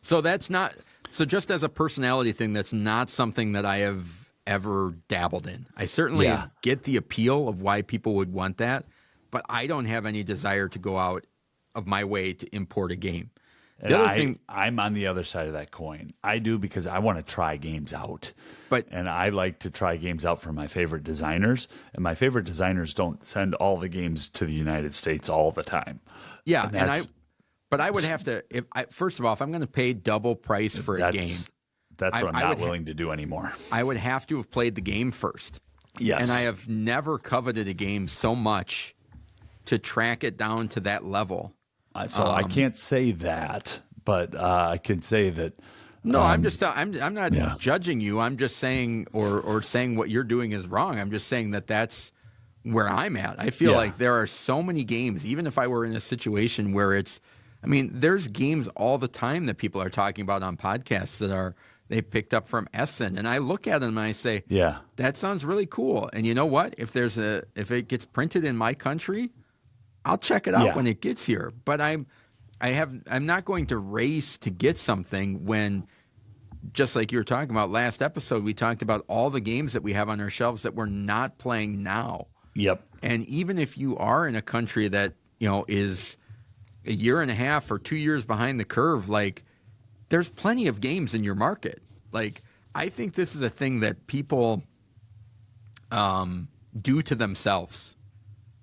So that's not. So just as a personality thing, that's not something that I have ever dabbled in. I certainly get the appeal of why people would want that, but I don't have any desire to go out of my way to import a game. The other thing, I'm on the other side of that coin. I do because I want to try games out. And I like to try games out for my favorite designers. And my favorite designers don't send all the games to the United States all the time. Yeah, but I would have to. First of all, if I'm going to pay double price for a game, that's what I'm not willing to do anymore. I would have to have played the game first. Yes, and I have never coveted a game so much to track it down to that level. So I can't say that, but I can say that. No, I'm not judging you. I'm just saying, or saying what you're doing is wrong. I'm just saying that's where I'm at. I feel like there are so many games, even if I were in a situation where there's games all the time that people are talking about on podcasts that are they picked up from Essen. And I look at them and I say, Yeah. that sounds really cool. And you know what? If it gets printed in my country, I'll check it out when it gets here. But I'm not going to race to get something when, just like you were talking about last episode, we talked about all the games that we have on our shelves that we're not playing now. Yep. And even if you are in a country that, is a year and a half or 2 years behind the curve, like, there's plenty of games in your market. Like, I think this is a thing that people do to themselves.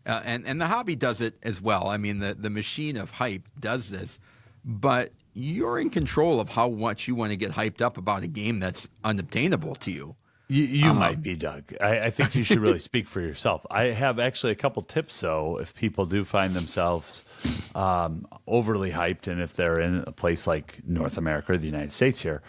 And the hobby does it as well. I mean, the machine of hype does this. But you're in control of how much you want to get hyped up about a game that's unobtainable to you. You might be, Doug. I think you should really speak for yourself. I have actually a couple tips, though, if people do find themselves overly hyped, and if they're in a place like North America or the United States here.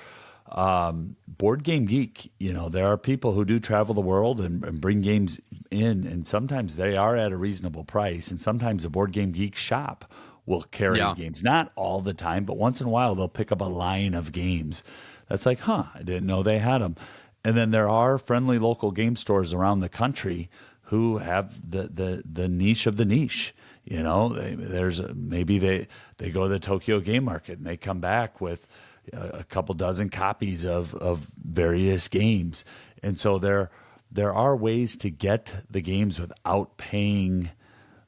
Board Game Geek, there are people who do travel the world and bring games in, and sometimes they are at a reasonable price, and sometimes a Board Game Geek shop will carry games. Not all the time, but once in a while they'll pick up a line of games. That's like, I didn't know they had them. And then there are friendly local game stores around the country who have the niche of the niche. Maybe they go to the Tokyo Game Market and they come back with a couple dozen copies of various games. And so there are ways to get the games without paying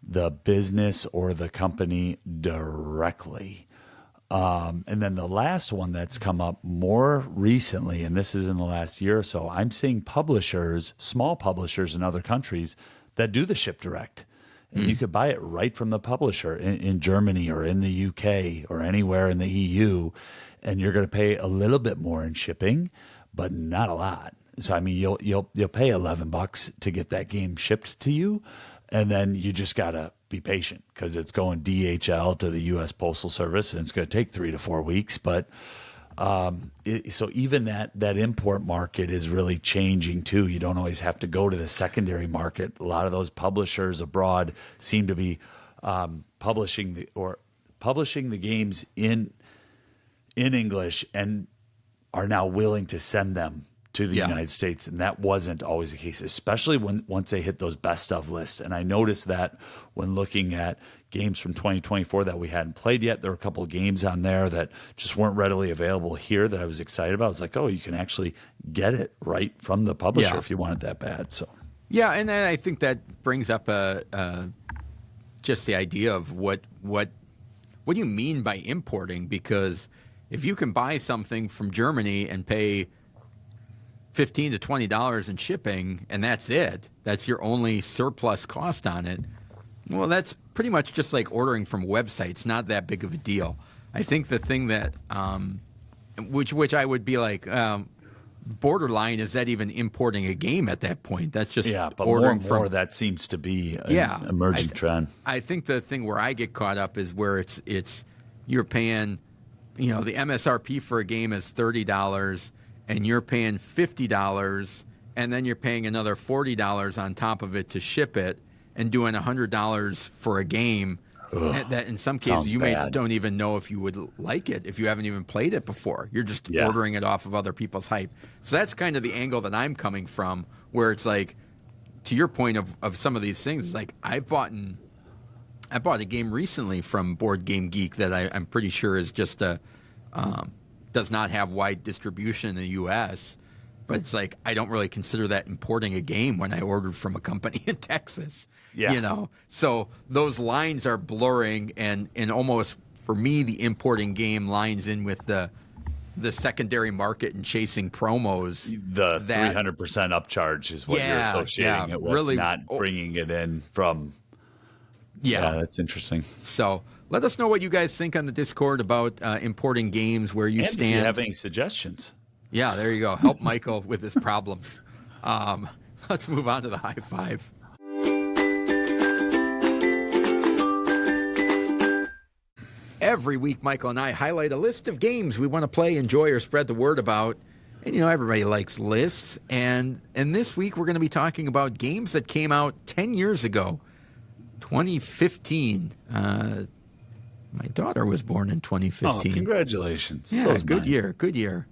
the business or the company directly. And then the last one that's come up more recently, and this is in the last year or so, I'm seeing publishers, small publishers in other countries that do the ship direct. And you could buy it right from the publisher in Germany or in the UK or anywhere in the EU. And you're going to pay a little bit more in shipping, but not a lot. So, I mean, you'll pay $11 to get that game shipped to you. And then you just got to be patient because it's going DHL to the U.S. Postal Service, and it's going to take 3 to 4 weeks. But so even that import market is really changing too. You don't always have to go to the secondary market. A lot of those publishers abroad seem to be publishing the games in English and are now willing to send them to the United States, and that wasn't always the case, especially once they hit those best of lists. And I noticed that when looking at games from 2024 that we hadn't played yet, there were a couple of games on there that just weren't readily available here that I was excited about. I was like, you can actually get it right from the publisher if you want it that bad. So and then I think that brings up just the idea of what do you mean by importing? Because if you can buy something from Germany and pay $15 to $20 in shipping, and that's it, that's your only surplus cost on it, well, that's pretty much just like ordering from websites. Not that big of a deal. I think the thing that, which I would be like, borderline, is that even importing a game at that point? That's just but ordering more that seems to be an emerging trend. I think the thing where I get caught up is where it's you're paying, the MSRP for a game is $30, and you're paying $50, and then you're paying another $40 on top of it to ship it, and doing $100 for a game that in some cases you don't even know if you would like it if you haven't even played it before. You're just ordering it off of other people's hype. So that's kind of the angle that I'm coming from, where it's like, to your point of some of these things, it's like I bought a game recently from Board Game Geek that I'm pretty sure is just does not have wide distribution in the U.S., but it's like I don't really consider that importing a game when I ordered from a company in Texas. So those lines are blurring, and almost for me, the importing game lines in with the secondary market and chasing promos. The 300% upcharge is what you're associating it with, really, not bringing it in from. Yeah, that's interesting. So let us know what you guys think on the Discord about importing games, where you stand. If you have any suggestions. Yeah, there you go. Help Michael with his problems. Let's move on to the high five. Every week, Michael and I highlight a list of games we want to play, enjoy, or spread the word about. And, everybody likes lists. And this week, we're going to be talking about games that came out 10 years ago, 2015. My daughter was born in 2015. Oh, congratulations. Yeah, good year.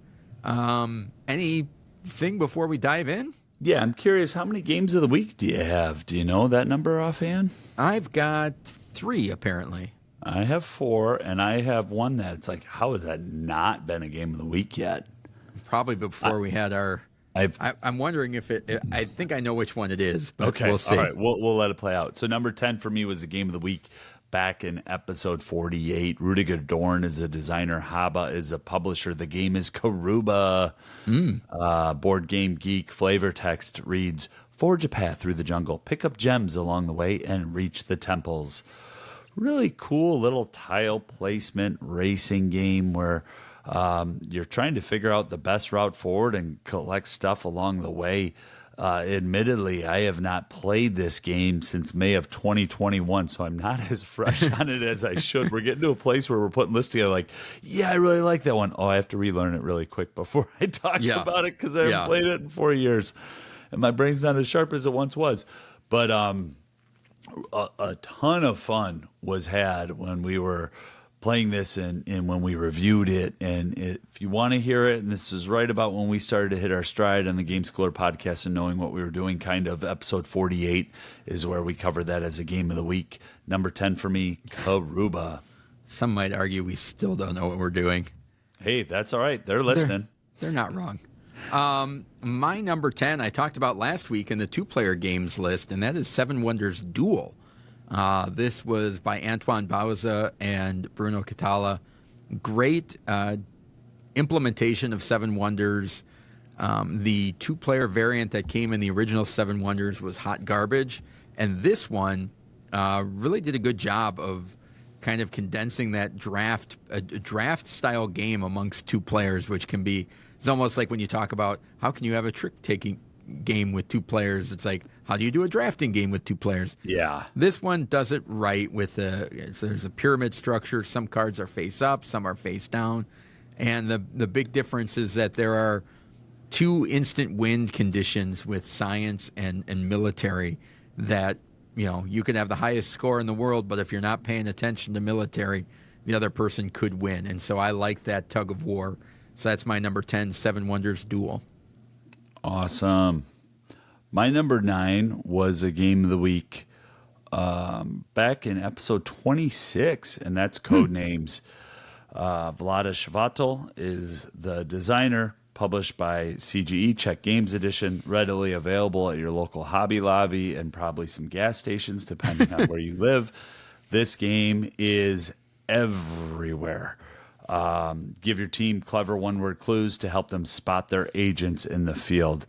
Anything before we dive in? Yeah, I'm curious, how many games of the week do you have? Do you know that number offhand? I've got 3, apparently. I have 4, and I have one that it's like, how has that not been a game of the week yet? Probably before we had our... I'm wondering if I think I know which one it is, but okay, we'll see. All right, we'll let it play out. So number 10 for me was the game of the week back in episode 48. Rudiger Dorn is a designer. Haba is a publisher. The game is Karuba. Board Game Geek flavor text reads, forge a path through the jungle, pick up gems along the way, and reach the temples. Really cool little tile placement racing game where you're trying to figure out the best route forward and collect stuff along the way. Admittedly, I have not played this game since May of 2021, so I'm not as fresh on it as I should. We're getting to a place where we're putting lists together like, yeah, I really like that one. Oh, I have to relearn it really quick before I talk about it because I haven't played it in 4 years. And my brain's not as sharp as it once was. But a ton of fun was had when we were playing this and when we reviewed it. And if you want to hear it, and this is right about when we started to hit our stride on the Game Schooler podcast and knowing what we were doing, kind of episode 48 is where we covered that as a game of the week. Number 10 for me, Karuba. Some might argue we still don't know what we're doing. Hey, that's all right. They're listening. They're not wrong. My number 10 I talked about last week in the 2-player games list, and that is Seven Wonders Duel. This was by Antoine Bauza and Bruno Catala. Great implementation of Seven Wonders. The 2-player variant that came in the original Seven Wonders was hot garbage, and this one really did a good job of kind of condensing that draft style game amongst 2 players, which can be, it's almost like when you talk about how can you have a trick taking game with 2 players, it's like, how do you do a drafting game with 2 players? Yeah. This one does it right with there's a pyramid structure. Some cards are face up, some are face down. And the big difference is that there are 2 instant win conditions with science and military that, you can have the highest score in the world, but if you're not paying attention to military, the other person could win. And so I like that tug of war. So that's my number 10, Seven Wonders Duel. Awesome. My number 9 was a game of the week back in episode 26, and that's Codenames. Vlada Shvatel is the designer, published by CGE, Czech Games Edition, readily available at your local Hobby Lobby and probably some gas stations, depending on where you live. This game is everywhere. Give your team clever one-word clues to help them spot their agents in the field.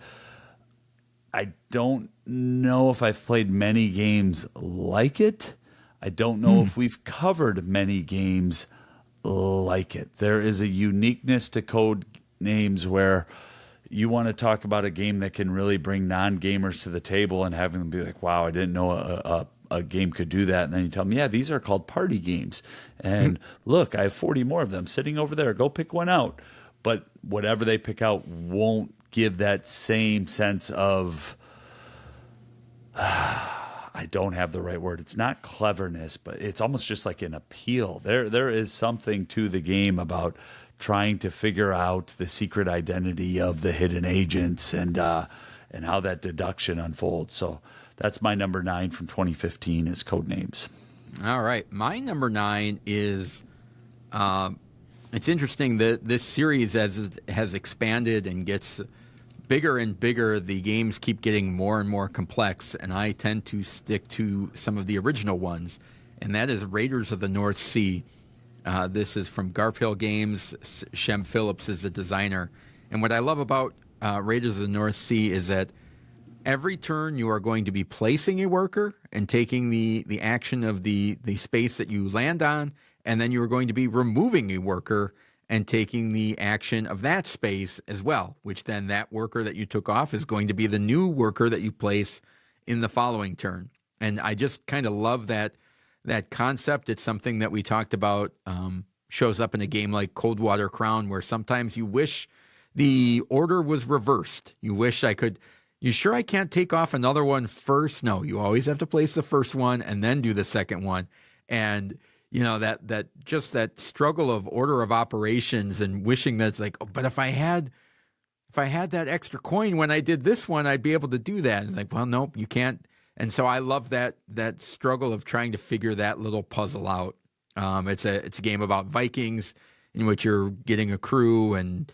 I don't know if I've played many games like it. I don't know if we've covered many games like it. There is a uniqueness to Codenames where you want to talk about a game that can really bring non-gamers to the table and having them be like, wow, I didn't know a game could do that. And then you tell them, yeah, these are called party games. And look, I have 40 more of them sitting over there. Go pick one out. But whatever they pick out won't give that same sense of, I don't have the right word. It's not cleverness, but it's almost just like an appeal. There is something to the game about trying to figure out the secret identity of the hidden agents and how that deduction unfolds. So that's my number 9 from 2015 is Codenames. All right. My number 9 is, it's interesting that this series, as it has expanded and gets bigger and bigger, the games keep getting more and more complex, and I tend to stick to some of the original ones, and that is Raiders of the North Sea. This is from Garphill Games. Shem Phillips is the designer. And what I love about Raiders of the North Sea is that every turn you are going to be placing a worker and taking the action of the space that you land on, and then you are going to be removing a worker and taking the action of that space as well, which then that worker that you took off is going to be the new worker that you place in the following turn. And I just kind of love that concept. It's something that we talked about, shows up in a game like Coldwater Crown, where sometimes you wish the order was reversed. You wish you sure I can't take off another one first? No, you always have to place the first one and then do the second one. And that struggle of order of operations and wishing that it's like, oh, but if I had if I had that extra coin when I did this one, I'd be able to do that. And like, well, nope, you can't. And so I love that struggle of trying to figure that little puzzle out. It's a game about Vikings in which you're getting a crew and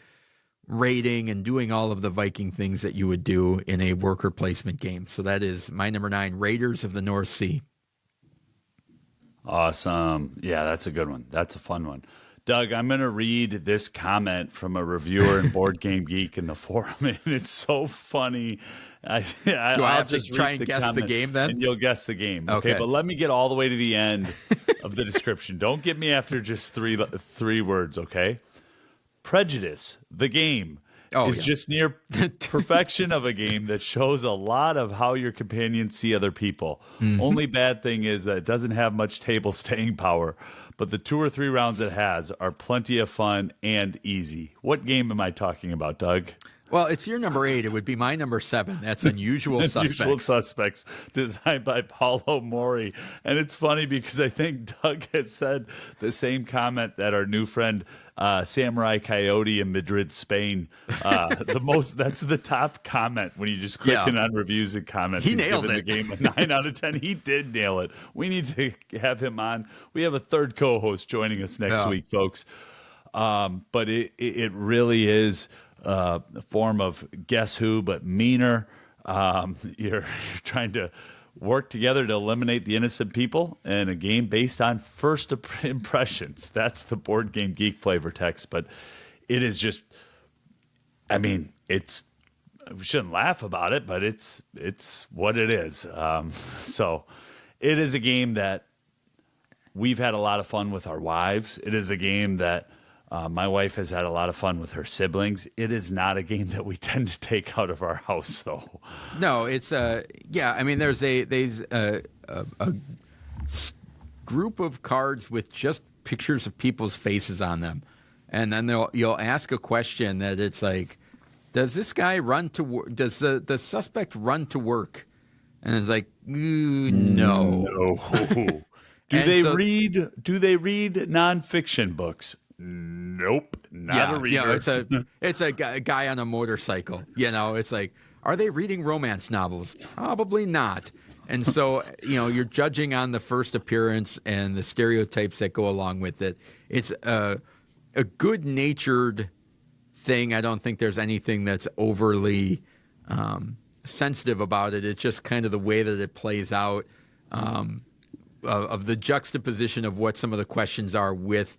raiding and doing all of the Viking things that you would do in a worker placement game. So that is my number 9, Raiders of the North Sea. Awesome. Yeah, that's a good one. That's a fun one. Doug, I'm going to read this comment from a reviewer in Board Game Geek in the forum, and it's so funny. Do I have to try and guess the game then? And you'll guess the game. Okay, but let me get all the way to the end of the description. Don't get me after just three words, okay? Prejudice, the game, is just near perfection of a game that shows a lot of how your companions see other people. Mm-hmm. Only bad thing is that it doesn't have much table staying power, but the 2 or 3 rounds it has are plenty of fun and easy. What game am I talking about, Doug? Well, it's your number 8. It would be my number 7. That's Unusual Suspects. Unusual Suspects, designed by Paulo Mori. And it's funny because I think Doug has said the same comment that our new friend Samurai Coyote in Madrid, Spain. That's the top comment when you just click in on reviews and comments. He nailed it. The game a 9 out of 10. He did nail it. We need to have him on. We have a third co-host joining us next week, folks. But it really is a form of Guess Who, but meaner. You're trying to work together to eliminate the innocent people in a game based on first impressions. That's the Board Game Geek flavor text, but it is just, I mean, we shouldn't laugh about it, but it's what it is. So it is a game that we've had a lot of fun with our wives. It is a game that my wife has had a lot of fun with her siblings. It is not a game that we tend to take out of our house, though. No, it's I mean, there's a group of cards with just pictures of people's faces on them, and then you'll ask a question that it's like, does this guy run to work? Does the suspect run to work? And it's like, no. Do they read nonfiction books? Nope, not a reader. It's a guy on a motorcycle. It's like, are they reading romance novels? Probably not. And so, you're judging on the first appearance and the stereotypes that go along with it. It's a good-natured thing. I don't think there's anything that's overly sensitive about it. It's just kind of the way that it plays out, of the juxtaposition of what some of the questions are with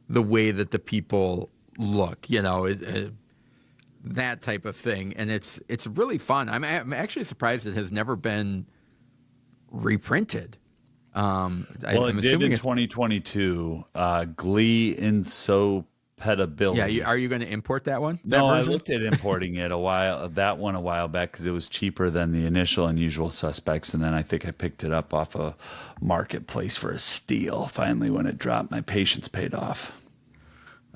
the way that the people look, that type of thing. And it's really fun. I'm actually surprised it has never been reprinted. I'm did in 2022. Glee Insopetability. Yeah, are you going to import that one? No, I looked at importing it a while back because it was cheaper than the initial Unusual Suspects, and then I think I picked it up off a marketplace for a steal. Finally, when it dropped, my patience paid off.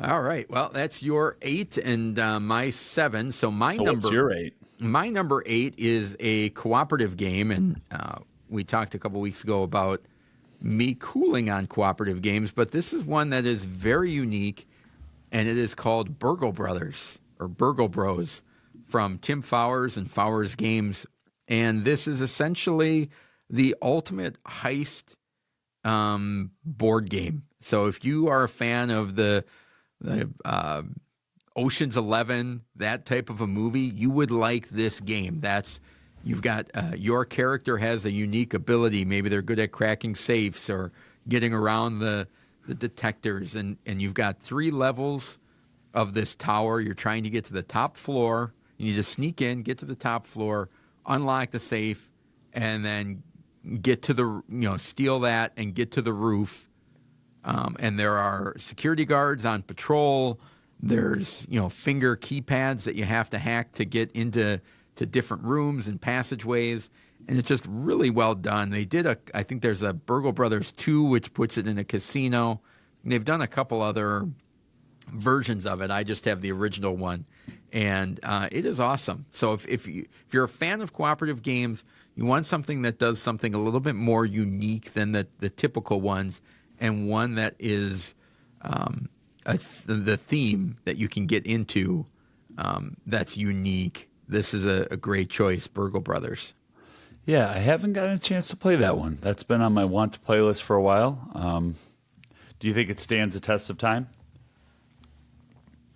All right. Well, that's your 8 and my 7. So what's your 8? My number 8 is a cooperative game, and we talked a couple weeks ago about me cooling on cooperative games, but this is one that is very unique, and it is called Burgle Brothers or Burgle Bros from Tim Fowers and Fowers Games, and this is essentially the ultimate heist board game. So if you are a fan of the Ocean's 11, that type of a movie, you would like this game. You've got your character has a unique ability. Maybe they're good at cracking safes or getting around the detectors, and you've got 3 levels of this tower. You're trying to get to the top floor. You need to sneak in, get to the top floor, unlock the safe, and then get to the steal that and get to the roof. And there are security guards on patrol. There's, finger keypads that you have to hack to get into different rooms and passageways. And it's just really well done. They did I think there's a Burgle Brothers 2, which puts it in a casino. And they've done a couple other versions of it. I just have the original one. And it is awesome. So if you're a fan of cooperative games, you want something that does something a little bit more unique than the typical ones, and one that is the theme that you can get into that's unique, this is a great choice, Burgle Brothers. Yeah, I haven't gotten a chance to play that one. That's been on my want to play list for a while. Do you think it stands the test of time?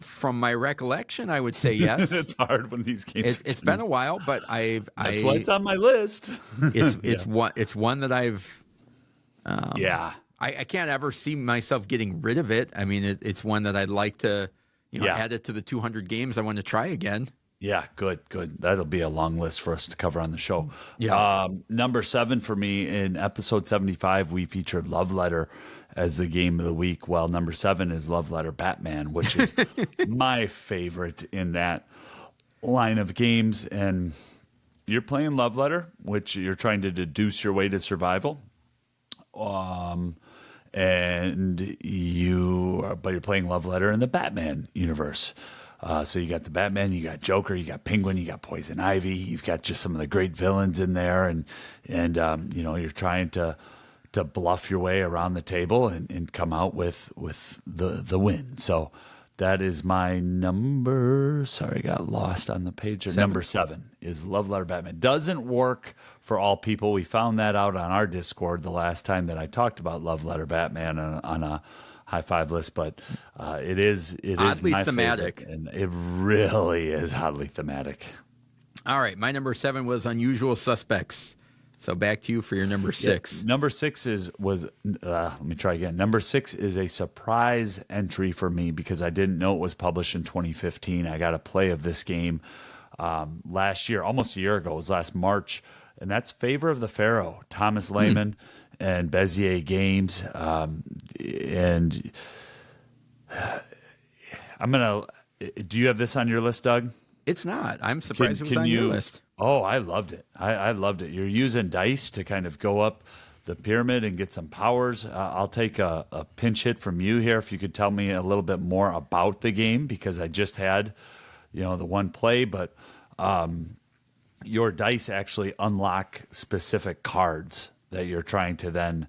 From my recollection, I would say yes. It's hard when these games. It's been a while, but That's why it's on my list. It's one that I've. Yeah. I can't ever see myself getting rid of it. I mean, it's one that I'd like to, add it to the 200 games I want to try again. Yeah, good. That'll be a long list for us to cover on the show. Yeah. Number 7 for me in episode 75, we featured Love Letter as the game of the week. Well, number 7 is Love Letter Batman, which is my favorite in that line of games. And you're playing Love Letter, which you're trying to deduce your way to survival. But you're playing Love Letter in the Batman universe. So you got the Batman, you got Joker, you got Penguin, you got Poison Ivy, you've got just some of the great villains in there, and you're trying to bluff your way around the table and come out with the win. So that is my number. Sorry, I got lost on the page. Number 7 is Love Letter Batman. Doesn't work for all people. We found that out on our Discord the last time that I talked about Love Letter Batman on a high five list, but it is oddly my thematic, favorite, and it really is oddly thematic. All right, my number 7 was Unusual Suspects. So back to you for your number 6. Yeah, number 6 let me try again. Number 6 is a surprise entry for me because I didn't know it was published in 2015. I got a play of this game last year, almost a year ago. It was last March, and that's Favor of the Pharaoh, Thomas Lehman and Bezier Games. And do you have this on your list, Doug? It's not. I'm surprised it was on your list. Oh, I loved it. I loved it. You're using dice to kind of go up the pyramid and get some powers. I'll take a pinch hit from you here if you could tell me a little bit more about the game, because I just had, the one play, but your dice actually unlock specific cards that you're trying to then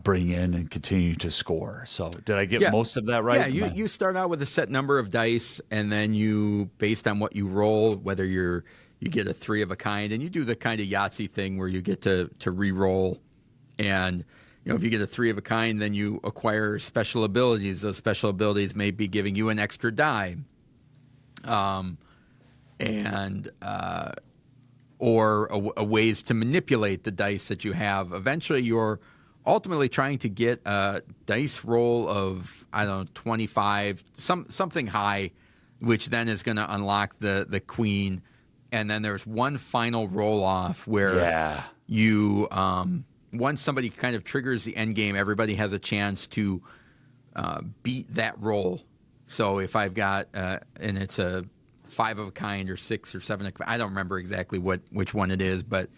bring in and continue to score. So did I get most of that right? Yeah, you start out with a set number of dice, and then you, based on what you roll, whether you get a 3 of a kind, and you do the kind of Yahtzee thing where you get to re-roll. And if you get a 3 of a kind, then you acquire special abilities. Those special abilities may be giving you an extra die. Or a ways to manipulate the dice that you have. Eventually, you're ultimately trying to get a dice roll of, 25, something high, which then is going to unlock the queen. And then there's one final roll off where you, once somebody kind of triggers the end game, everybody has a chance to beat that roll. So if I've got, and it's a 5 of a kind or 6 or 7, I don't remember exactly which one it is, but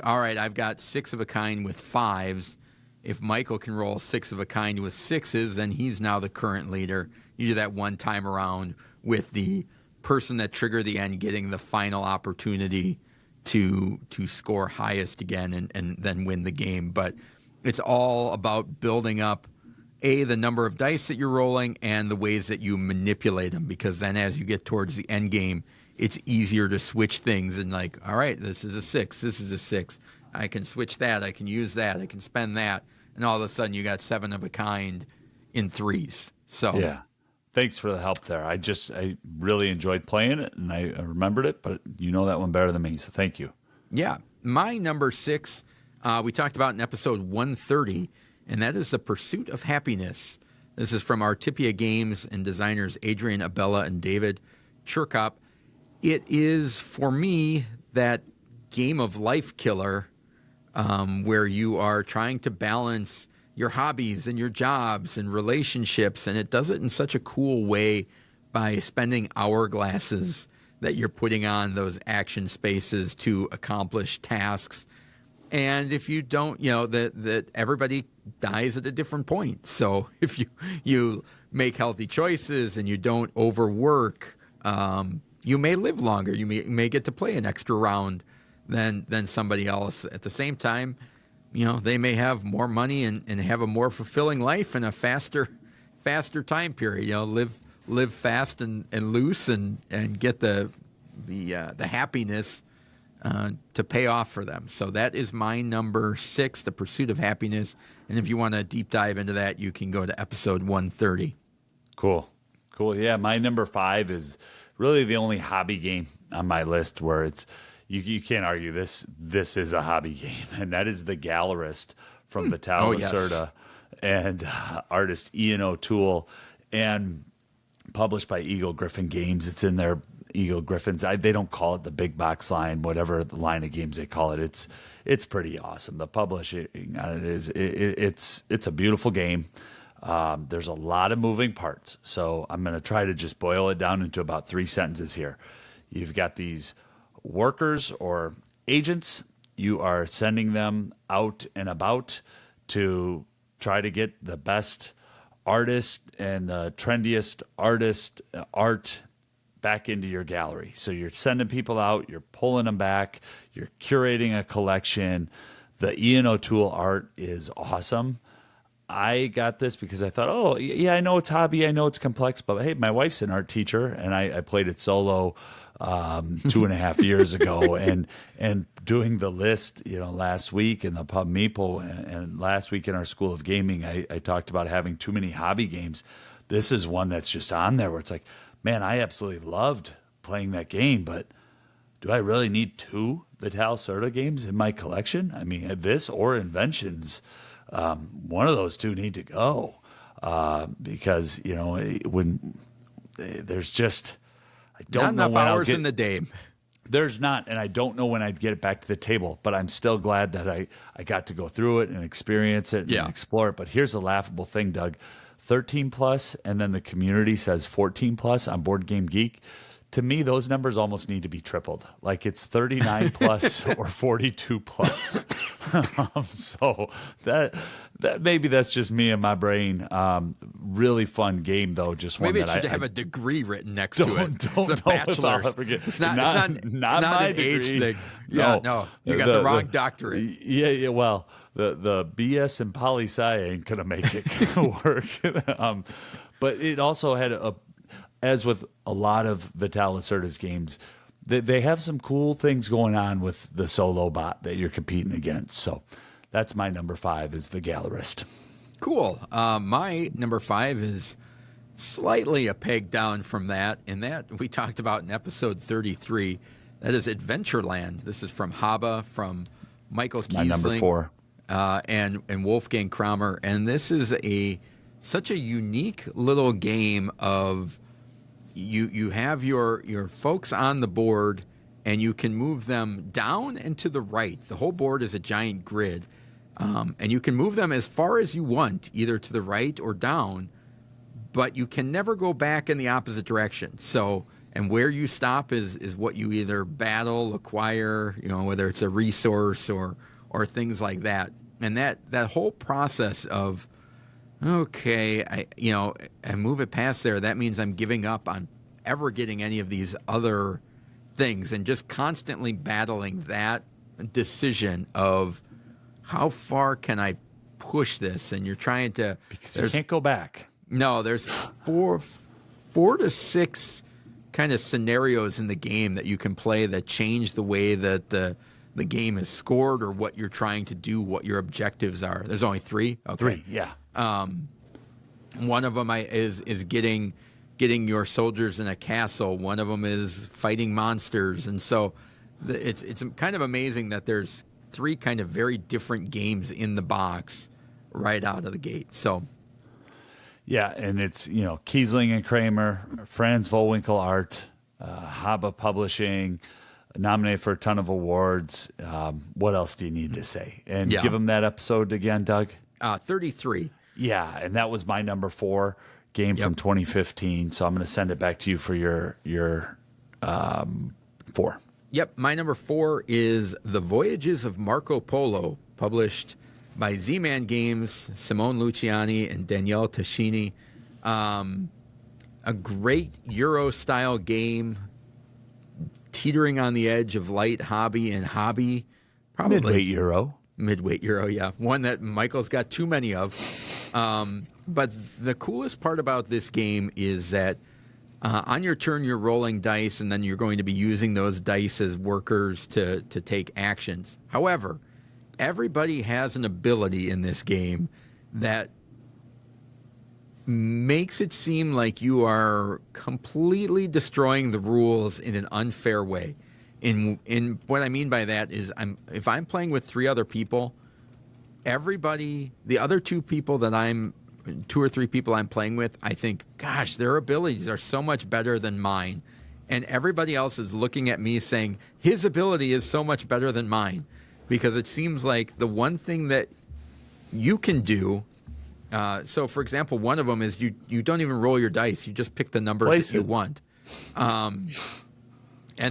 all right, I've got 6 of a kind with 5s. If Michael can roll 6 of a kind with 6s, then he's now the current leader. You do that one time around with the person that triggered the end getting the final opportunity to score highest again and then win the game. But it's all about building up the number of dice that you're rolling and the ways that you manipulate them, because then as you get towards the end game, it's easier to switch things and all right, this is a 6, this is a 6. I can switch that, I can use that, I can spend that, and all of a sudden you got 7 of a kind in 3s. So yeah. Thanks for the help there. I really enjoyed playing it, and I remembered it, but you know that one better than me, so thank you. Yeah. My number 6, we talked about in episode 130, and that is The Pursuit of Happiness. This is from Artipia Games and designers Adrian Abella and David Chirkop. It is, for me, that game of life killer where you are trying to balance your hobbies and your jobs and relationships, and it does it in such a cool way by spending hourglasses that you're putting on those action spaces to accomplish tasks. And if you don't, that everybody dies at a different point. So if you make healthy choices and you don't overwork, you may live longer. You may get to play an extra round than somebody else. At the same time, they may have more money and have a more fulfilling life and a faster time period. live fast and loose and get the happiness to pay off for them. So that is my number 6, The Pursuit of Happiness. And if you want to deep dive into that, you can go to episode 130. Cool. Yeah, my number 5 is really the only hobby game on my list where it's you can't argue this is a hobby game, and that is The Gallerist from Vital Lacerda and artist Ian O'Toole, and published by Eagle Griffin Games. It's in their Eagle Griffins. They don't call it the big box line, whatever the line of games they call it. It's pretty awesome. The publishing on it it's a beautiful game. There's a lot of moving parts, so I'm going to try to just boil it down into about 3 sentences here. You've got these workers or agents. You are sending them out and about to try to get the best artist and the trendiest art back into your gallery. So you're sending people out, you're pulling them back, you're curating a collection. The Ian O'Toole art is awesome. I got this because I thought, oh, yeah, I know it's hobby, I know it's complex, but hey, my wife's an art teacher, and I played it solo 2.5 years ago, and doing the list, last week in the Pub Meeple, and last week in our School of Gaming, I talked about having too many hobby games. This is one that's just on there where it's like, man, I absolutely loved playing that game, but do I really need 2 Vital Lacerda games in my collection? I mean, this or Inventions, one of those 2 need to go, because when there's just, I don't know when when hours in the day. There's not, and I don't know when I'd get it back to the table, but I'm still glad that I got to go through it and experience it and explore it. But here's the laughable thing, Doug. 13 plus, and then the community says 14 plus on Board Game Geek. To me, those numbers almost need to be tripled. Like it's 39 plus or 42 plus. So that maybe that's just me and my brain. Really fun game though. Just one maybe that it should have a degree written next to it. Don't it's a bachelor's. It's not my an age degree. thing. Yeah, no, you got the wrong doctorate. Yeah. Well, the BS and poli sci ain't gonna make it work. But it also had as with a lot of Vital Lacerda's games, they have some cool things going on with the solo bot that you're competing against. So that's my number 5 is The Gallerist. Cool. My number 5 is slightly a peg down from that, and that we talked about in episode 33. That is Adventureland. This is from Haba, from Michael Kiesling. My number 4. And Wolfgang Kramer. And this is such a unique little game of you have your folks on the board, and you can move them down and to the right. The whole board is a giant grid. And you can move them as far as you want, either to the right or down, but you can never go back in the opposite direction. So, and where you stop is what you either battle, acquire, whether it's a resource or things like that. And that whole process of, okay, I move it past there, that means I'm giving up on ever getting any of these other things, and just constantly battling that decision of how far can I push this, and you're trying to, because you can't go back. No, there's four to six kind of scenarios in the game that you can play that change the way that the game is scored, or what you're trying to do, what your objectives are. There's only 3? Okay. 3, yeah. One of them is getting your soldiers in a castle. One of them is fighting monsters. And so it's kind of amazing that there's 3 kind of very different games in the box right out of the gate. So, yeah, and it's, Kiesling and Kramer, Franz Vollwinkle art, Haba Publishing, nominated for a ton of awards. What else do you need to say? And give them that episode again, Doug. 33. Yeah, and that was my number 4 game from 2015. So I'm going to send it back to you for your 4. Yep, my number 4 is The Voyages of Marco Polo, published by Z-Man Games, Simone Luciani and Danielle Tascini. A great Euro-style game, teetering on the edge of light hobby and hobby. Probably midweight Euro. Midweight Euro, yeah. One that Michael's got too many of. But the coolest part about this game is that On your turn, you're rolling dice, and then you're going to be using those dice as workers to take actions. However, everybody has an ability in this game that makes it seem like you are completely destroying the rules in an unfair way. In what I mean by that is, if I'm playing with 3 other people, the other 2 or 3 people I'm playing with, I think, gosh, their abilities are so much better than mine. And everybody else is looking at me saying, his ability is so much better than mine. Because it seems like the one thing that you can do, so for example, one of them is you don't even roll your dice. You just pick the numbers that you want. And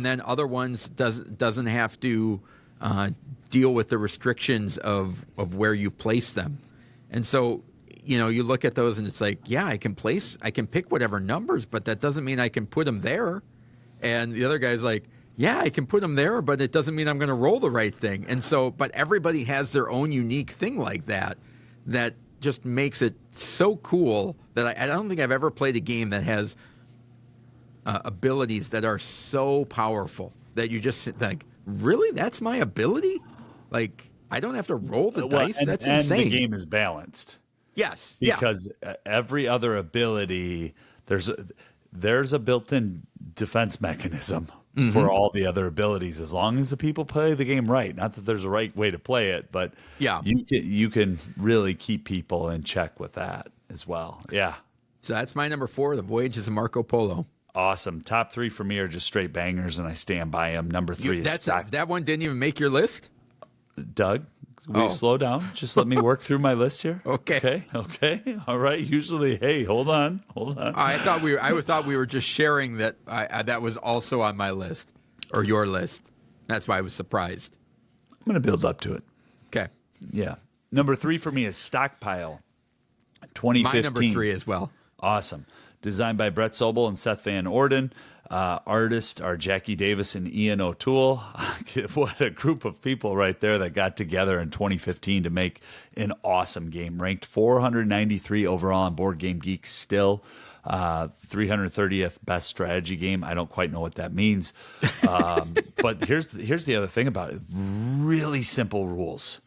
then other ones doesn't have to deal with the restrictions of where you place them. And so, you look at those and it's like, yeah, I can pick whatever numbers, but that doesn't mean I can put them there. And the other guy's like, yeah, I can put them there, but it doesn't mean I'm going to roll the right thing. And so, but everybody has their own unique thing like that just makes it so cool that I don't think I've ever played a game that has abilities that are so powerful that you just like, really? That's my ability? Like, I don't have to roll the dice? That's insane. And the game is balanced. Yes. Because every other ability, there's a built-in defense mechanism for all the other abilities, as long as the people play the game right. Not that there's a right way to play it, but you can really keep people in check with that as well. Yeah. So that's my number 4, The Voyages of Marco Polo. Awesome. Top 3 for me are just straight bangers, and I stand by them. Number 3 is stock. That one didn't even make your list? Doug, will you slow down? Just let me work through my list here. Okay. All right. Usually, hey, hold on. I thought we were just sharing that that was also on my list or your list. That's why I was surprised. I'm going to build up to it. Okay. Yeah. Number 3 for me is Stockpile 2015. My number 3 as well. Awesome. Designed by Brett Sobel and Seth Van Orden. Artists are Jackie Davis and Ian O'Toole. What a group of people right there that got together in 2015 to make an awesome game. Ranked 493 overall on Board Game Geek still. 330th best strategy game. I don't quite know what that means. But here's the other thing about it. Really simple rules.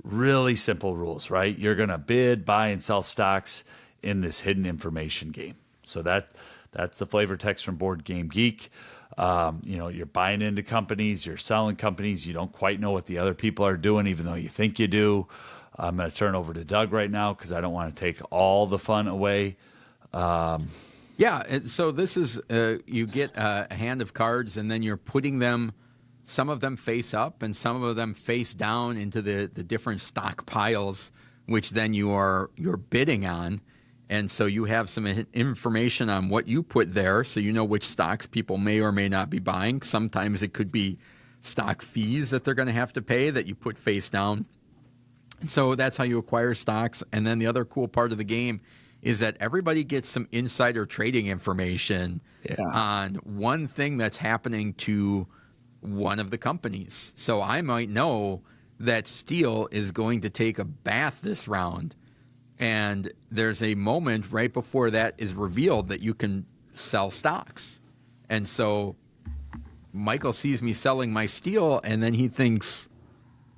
Right? You're going to bid, buy, and sell stocks in this hidden information game. So that's the flavor text from Board Game Geek. You're buying into companies, you're selling companies. You don't quite know what the other people are doing, even though you think you do. I'm going to turn over to Doug right now because I don't want to take all the fun away. So this is you get a hand of cards, and then you're putting them, some of them face up and some of them face down into the different stock piles, which then you're bidding on. And so you have some information on what you put there, so you know which stocks people may or may not be buying. Sometimes it could be stock fees that they're going to have to pay that you put face down. And so that's how you acquire stocks. And then the other cool part of the game is that everybody gets some insider trading information on one thing that's happening to one of the companies. So I might know that Steel is going to take a bath this round. And there's a moment right before that is revealed that you can sell stocks. And so Michael sees me selling my Steel, and then he thinks,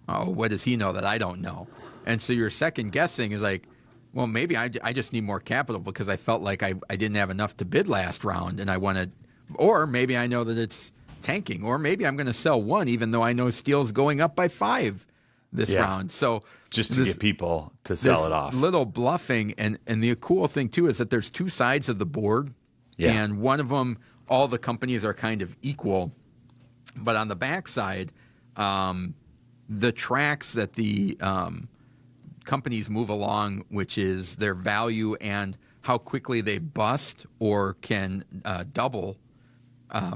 oh, what does he know that I don't know? And so your second guessing is like, well, maybe I just need more capital because I felt like I didn't have enough to bid last round, and I wanted, or maybe I know that it's tanking, or maybe I'm going to sell one even though I know Steel's going up by 5 this round. So just to get people to sell it off. Little bluffing. And the cool thing, too, is that there's 2 sides of the board. Yeah. And one of them, all the companies are kind of equal. But on the back side, the tracks that the companies move along, which is their value and how quickly they bust or can double.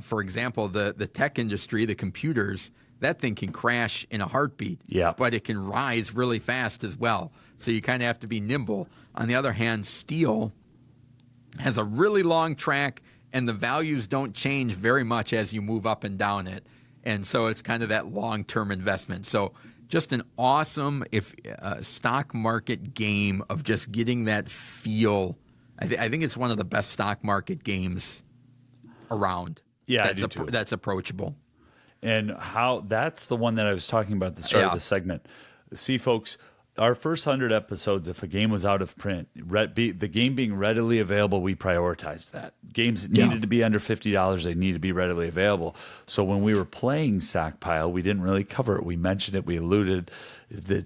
For example, the tech industry, the computers, that thing can crash in a heartbeat, but it can rise really fast as well. So you kind of have to be nimble. On the other hand, Steel has a really long track, and the values don't change very much as you move up and down it. And so it's kind of that long-term investment. So just an awesome stock market game of just getting that feel. I think it's one of the best stock market games around. Yeah, I do too. That's approachable. And how that's the one that I was talking about at the start of the segment. See, folks, our first 100 episodes, if a game was out of print, the game being readily available, we prioritized that. Games that needed to be under $50, they need to be readily available. So when we were playing Stockpile, we didn't really cover it. We mentioned it, we alluded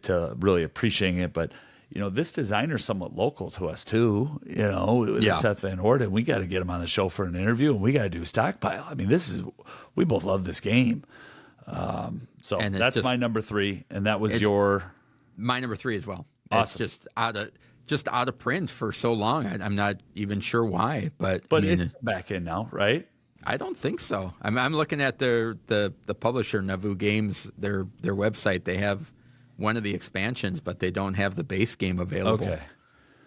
to really appreciating it, but this designer's somewhat local to us too. Seth Van Orden. We got to get him on the show for an interview, and we got to do Stockpile. I mean, we both love this game. So that's my number 3, and that was my number 3 as well. Awesome. It's just out of print for so long. I'm not even sure why, but it's back in now, right? I don't think so. I'm looking at the publisher Navu Games, their website. They have one of the expansions, but they don't have the base game available. Okay.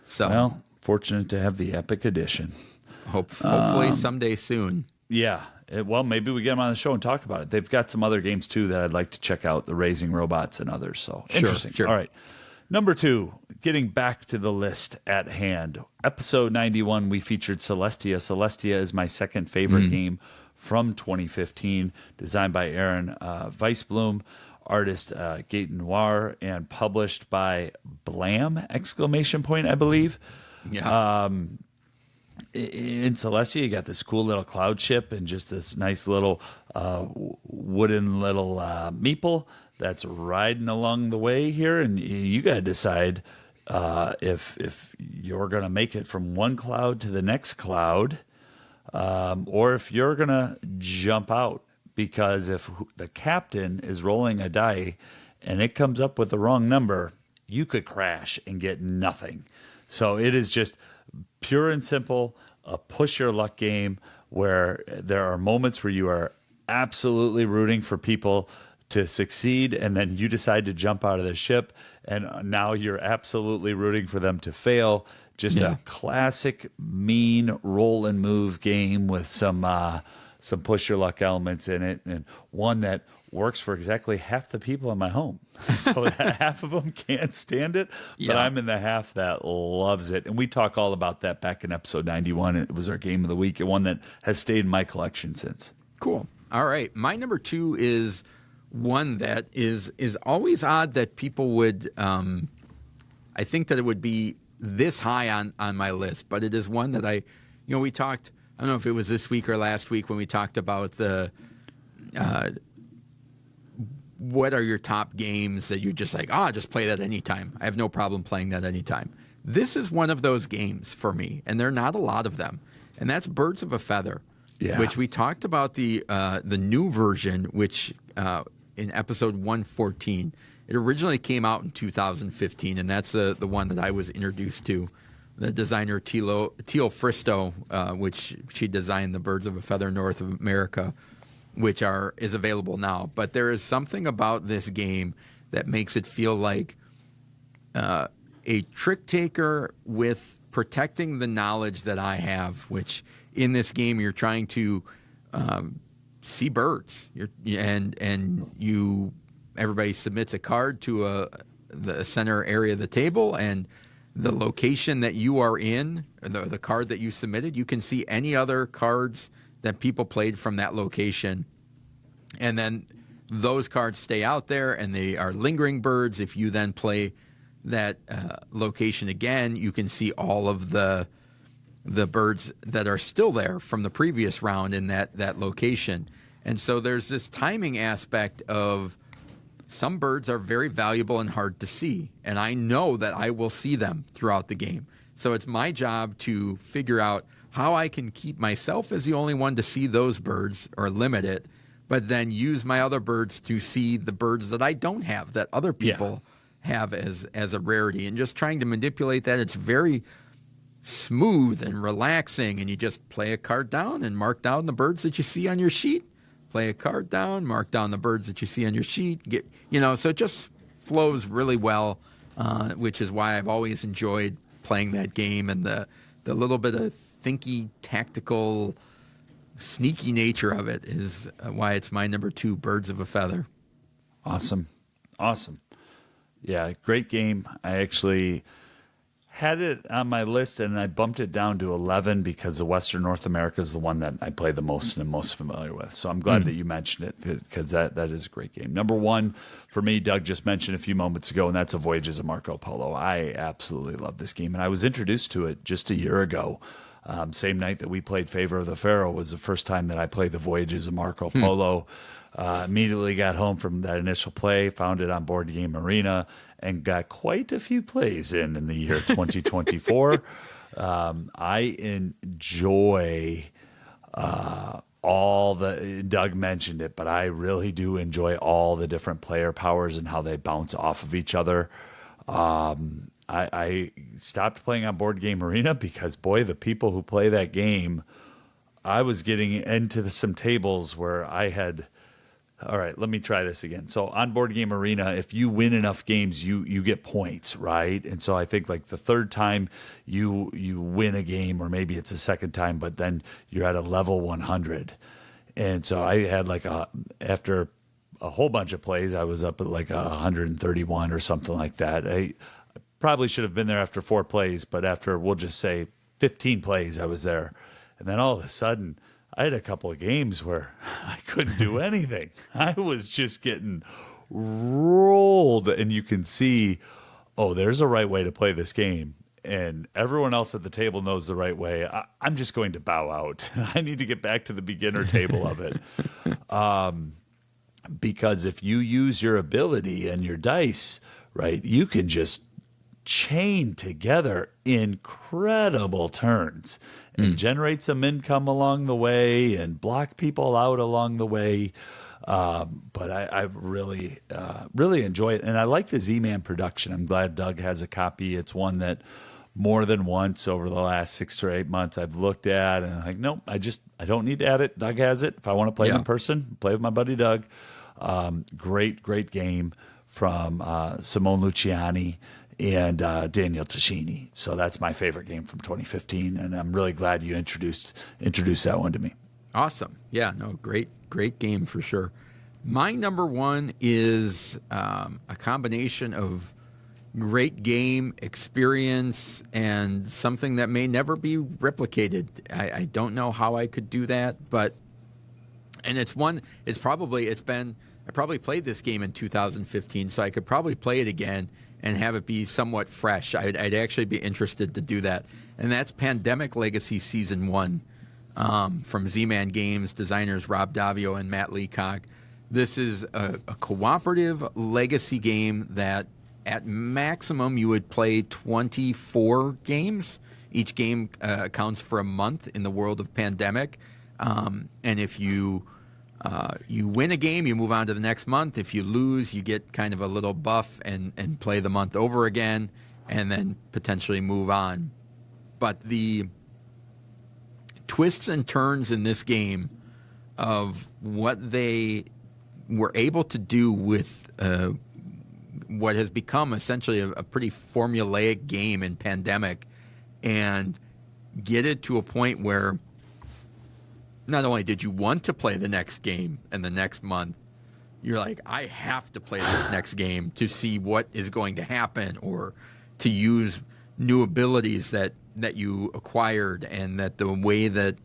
So fortunate to have the Epic Edition. Hopefully someday soon. Yeah. Well, maybe we get them on the show and talk about it. They've got some other games too that I'd like to check out, the Raising Robots and others. So interesting. Sure. All right. Number 2, getting back to the list at hand. Episode 91, we featured Celestia. Celestia is my second favorite game from 2015, designed by Aaron Weisblum, artist Gate Noir, and published by Blam! I believe. Yeah. In Celestia, you got this cool little cloud ship and just this nice little wooden little meeple that's riding along the way here, and you got to decide if you're going to make it from one cloud to the next cloud, or if you're going to jump out. Because if the captain is rolling a die and it comes up with the wrong number, you could crash and get nothing. So it is just pure and simple, a push your luck game where there are moments where you are absolutely rooting for people to succeed, and then you decide to jump out of the ship, and now you're absolutely rooting for them to fail. Just a classic mean roll and move game with some push your luck elements in it, and one that works for exactly half the people in my home. So half of them can't stand it, but I'm in the half that loves it. And we talk all about that back in episode 91. It was our game of the week, and one that has stayed in my collection since. Cool. All right. My number 2 is one that is always odd that people would, I think that it would be this high on my list, but it is one that we talked, I don't know if it was this week or last week when we talked about the what are your top games that you're just like, just play that anytime. I have no problem playing that anytime. This is one of those games for me, and there are not a lot of them, and that's Birds of a Feather, which we talked about the new version, which in episode 114. It originally came out in 2015, and that's the one that I was introduced to. The designer Teal Fristo, which she designed the Birds of a Feather North of America, which is available now. But there is something about this game that makes it feel like a trick taker with protecting the knowledge that I have, which in this game you're trying to see birds. Everybody submits a card to the center area of the table, and the location that you are in, the card that you submitted, you can see any other cards that people played from that location. And then those cards stay out there, and they are lingering birds. If you then play that location again, you can see all of the birds that are still there from the previous round in that location. And so there's this timing aspect of some birds are very valuable and hard to see, and I know that I will see them throughout the game. So it's my job to figure out how I can keep myself as the only one to see those birds or limit it, but then use my other birds to see the birds that I don't have, that other people have as a rarity, and just trying to manipulate that. It's very smooth and relaxing, and you just play a card down and mark down the birds that you see on your sheet. Play a card down, mark down the birds that you see on your sheet. So it just flows really well, which is why I've always enjoyed playing that game, and the little bit of thinky, tactical, sneaky nature of it is why it's my number 2, Birds of a Feather. Awesome. Yeah, great game. I actually had it on my list, and I bumped it down to 11 because the Western North America is the one that I play the most and am most familiar with. So I'm glad that you mentioned it because that is a great game. Number one for me, Doug just mentioned a few moments ago, and that's A Voyages of Marco Polo. I absolutely love this game, and I was introduced to it just a year ago. Same night that we played Favor of the Pharaoh was the first time that I played The Voyages of Marco Polo. Immediately got home from that initial play, found it on Board Game Arena, and got quite a few plays in the year 2024. I enjoy all the, Doug mentioned it, but I really do enjoy all the different player powers and how they bounce off of each other. I stopped playing on Board Game Arena because, boy, the people who play that game, I was getting into some tables where I had, all right, let me try this again. So on Board Game Arena, if you win enough games, you get points, right? And so I think like the third time you win a game, or maybe it's the second time, but then you're at a level 100. And so I had after a whole bunch of plays, I was up at like 131 or something like that. I probably should have been there after 4 plays, but after, we'll just say 15 plays, I was there. And then all of a sudden, I had a couple of games where I couldn't do anything. I was just getting rolled, and you can see, oh, there's a right way to play this game, and everyone else at the table knows the right way. I'm just going to bow out. I need to get back to the beginner table of it. Because if you use your ability and your dice, right, you can just chain together incredible turns and generate some income along the way and block people out along the way. But I really enjoy it. And I like the Z-Man production. I'm glad Doug has a copy. It's one that more than once over the last 6 or 8 months I've looked at and I'm like, nope, I don't need to add it. Doug has it. If I want to play it in person, play with my buddy Doug. Great game from Simone Luciani and Daniel Tascini. So that's my favorite game from 2015, and I'm really glad you introduced that one to me. Awesome. Yeah, no, great game for sure. My number one is a combination of great game experience and something that may never be replicated. I don't know how I could do that, and I probably played this game in 2015, so I could probably play it again and have it be somewhat fresh. I'd actually be interested to do that. And that's Pandemic Legacy Season 1 from Z-Man Games, designers Rob Davio and Matt Leacock. This is a cooperative legacy game that at maximum you would play 24 games. Each game accounts for a month in the world of Pandemic. And if you win a game, you move on to the next month. If you lose, you get kind of a little buff and play the month over again and then potentially move on. But the twists and turns in this game of what they were able to do with what has become essentially a pretty formulaic game in Pandemic and get it to a point where not only did you want to play the next game and the next month, you're like, I have to play this next game to see what is going to happen or to use new abilities that you acquired, and that the way that,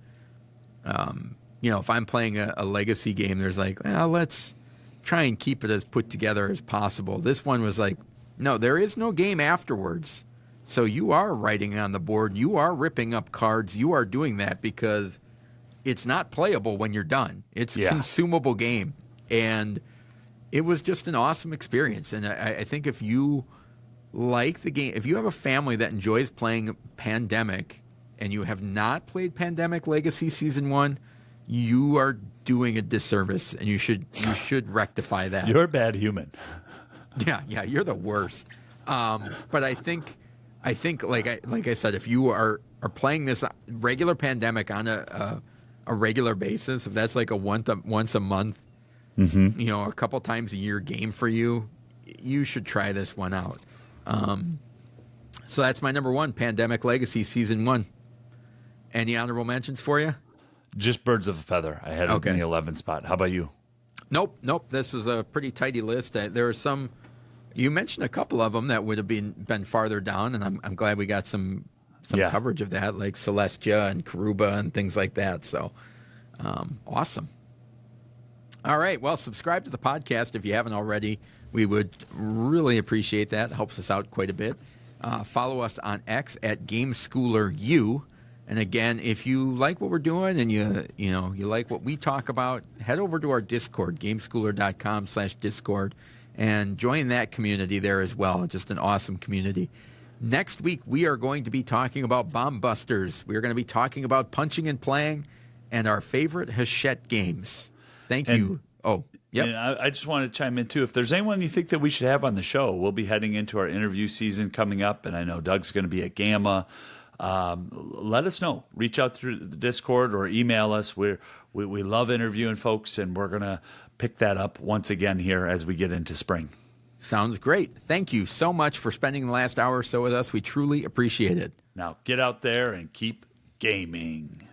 if I'm playing a legacy game, there's like, well, let's try and keep it as put together as possible. This one was like, no, there is no game afterwards. So you are writing on the board. You are ripping up cards. You are doing that because it's not playable when you're done. It's a consumable game. And it was just an awesome experience. And I think if you like the game, if you have a family that enjoys playing Pandemic and you have not played Pandemic Legacy Season 1, you are doing a disservice, and you should rectify that. You're a bad human. Yeah, you're the worst. But I think like I said, if you are playing this regular Pandemic on a regular basis, if that's like a once a month, a couple times a year game for you, you should try this one out. So that's my number one, Pandemic Legacy Season 1. Any honorable mentions for you? Just Birds of a Feather. I had it in the 11th spot. How about you? Nope. This was a pretty tidy list. There are some You mentioned a couple of them that would have been farther down, and I'm glad we got some coverage of that, like Celestia and Karuba and things like that. So awesome. All right. Well, subscribe to the podcast if you haven't already. We would really appreciate that. It helps us out quite a bit. Follow us on X at GameSchoolerU. And again, if you like what we're doing and you like what we talk about, head over to our Discord, gameschooler.com/Discord, and join that community there as well. Just an awesome community. Next week, we are going to be talking about Bomb Busters. We are going to be talking about punching and playing and our favorite Hachette games. Thank you. Oh, yep. And I just want to chime in, too. If there's anyone you think that we should have on the show, we'll be heading into our interview season coming up, and I know Doug's going to be at Gamma. Let us know. Reach out through the Discord or email us. We love interviewing folks, and we're going to pick that up once again here as we get into spring. Sounds great. Thank you so much for spending the last hour or so with us. We truly appreciate it. Now, get out there and keep gaming.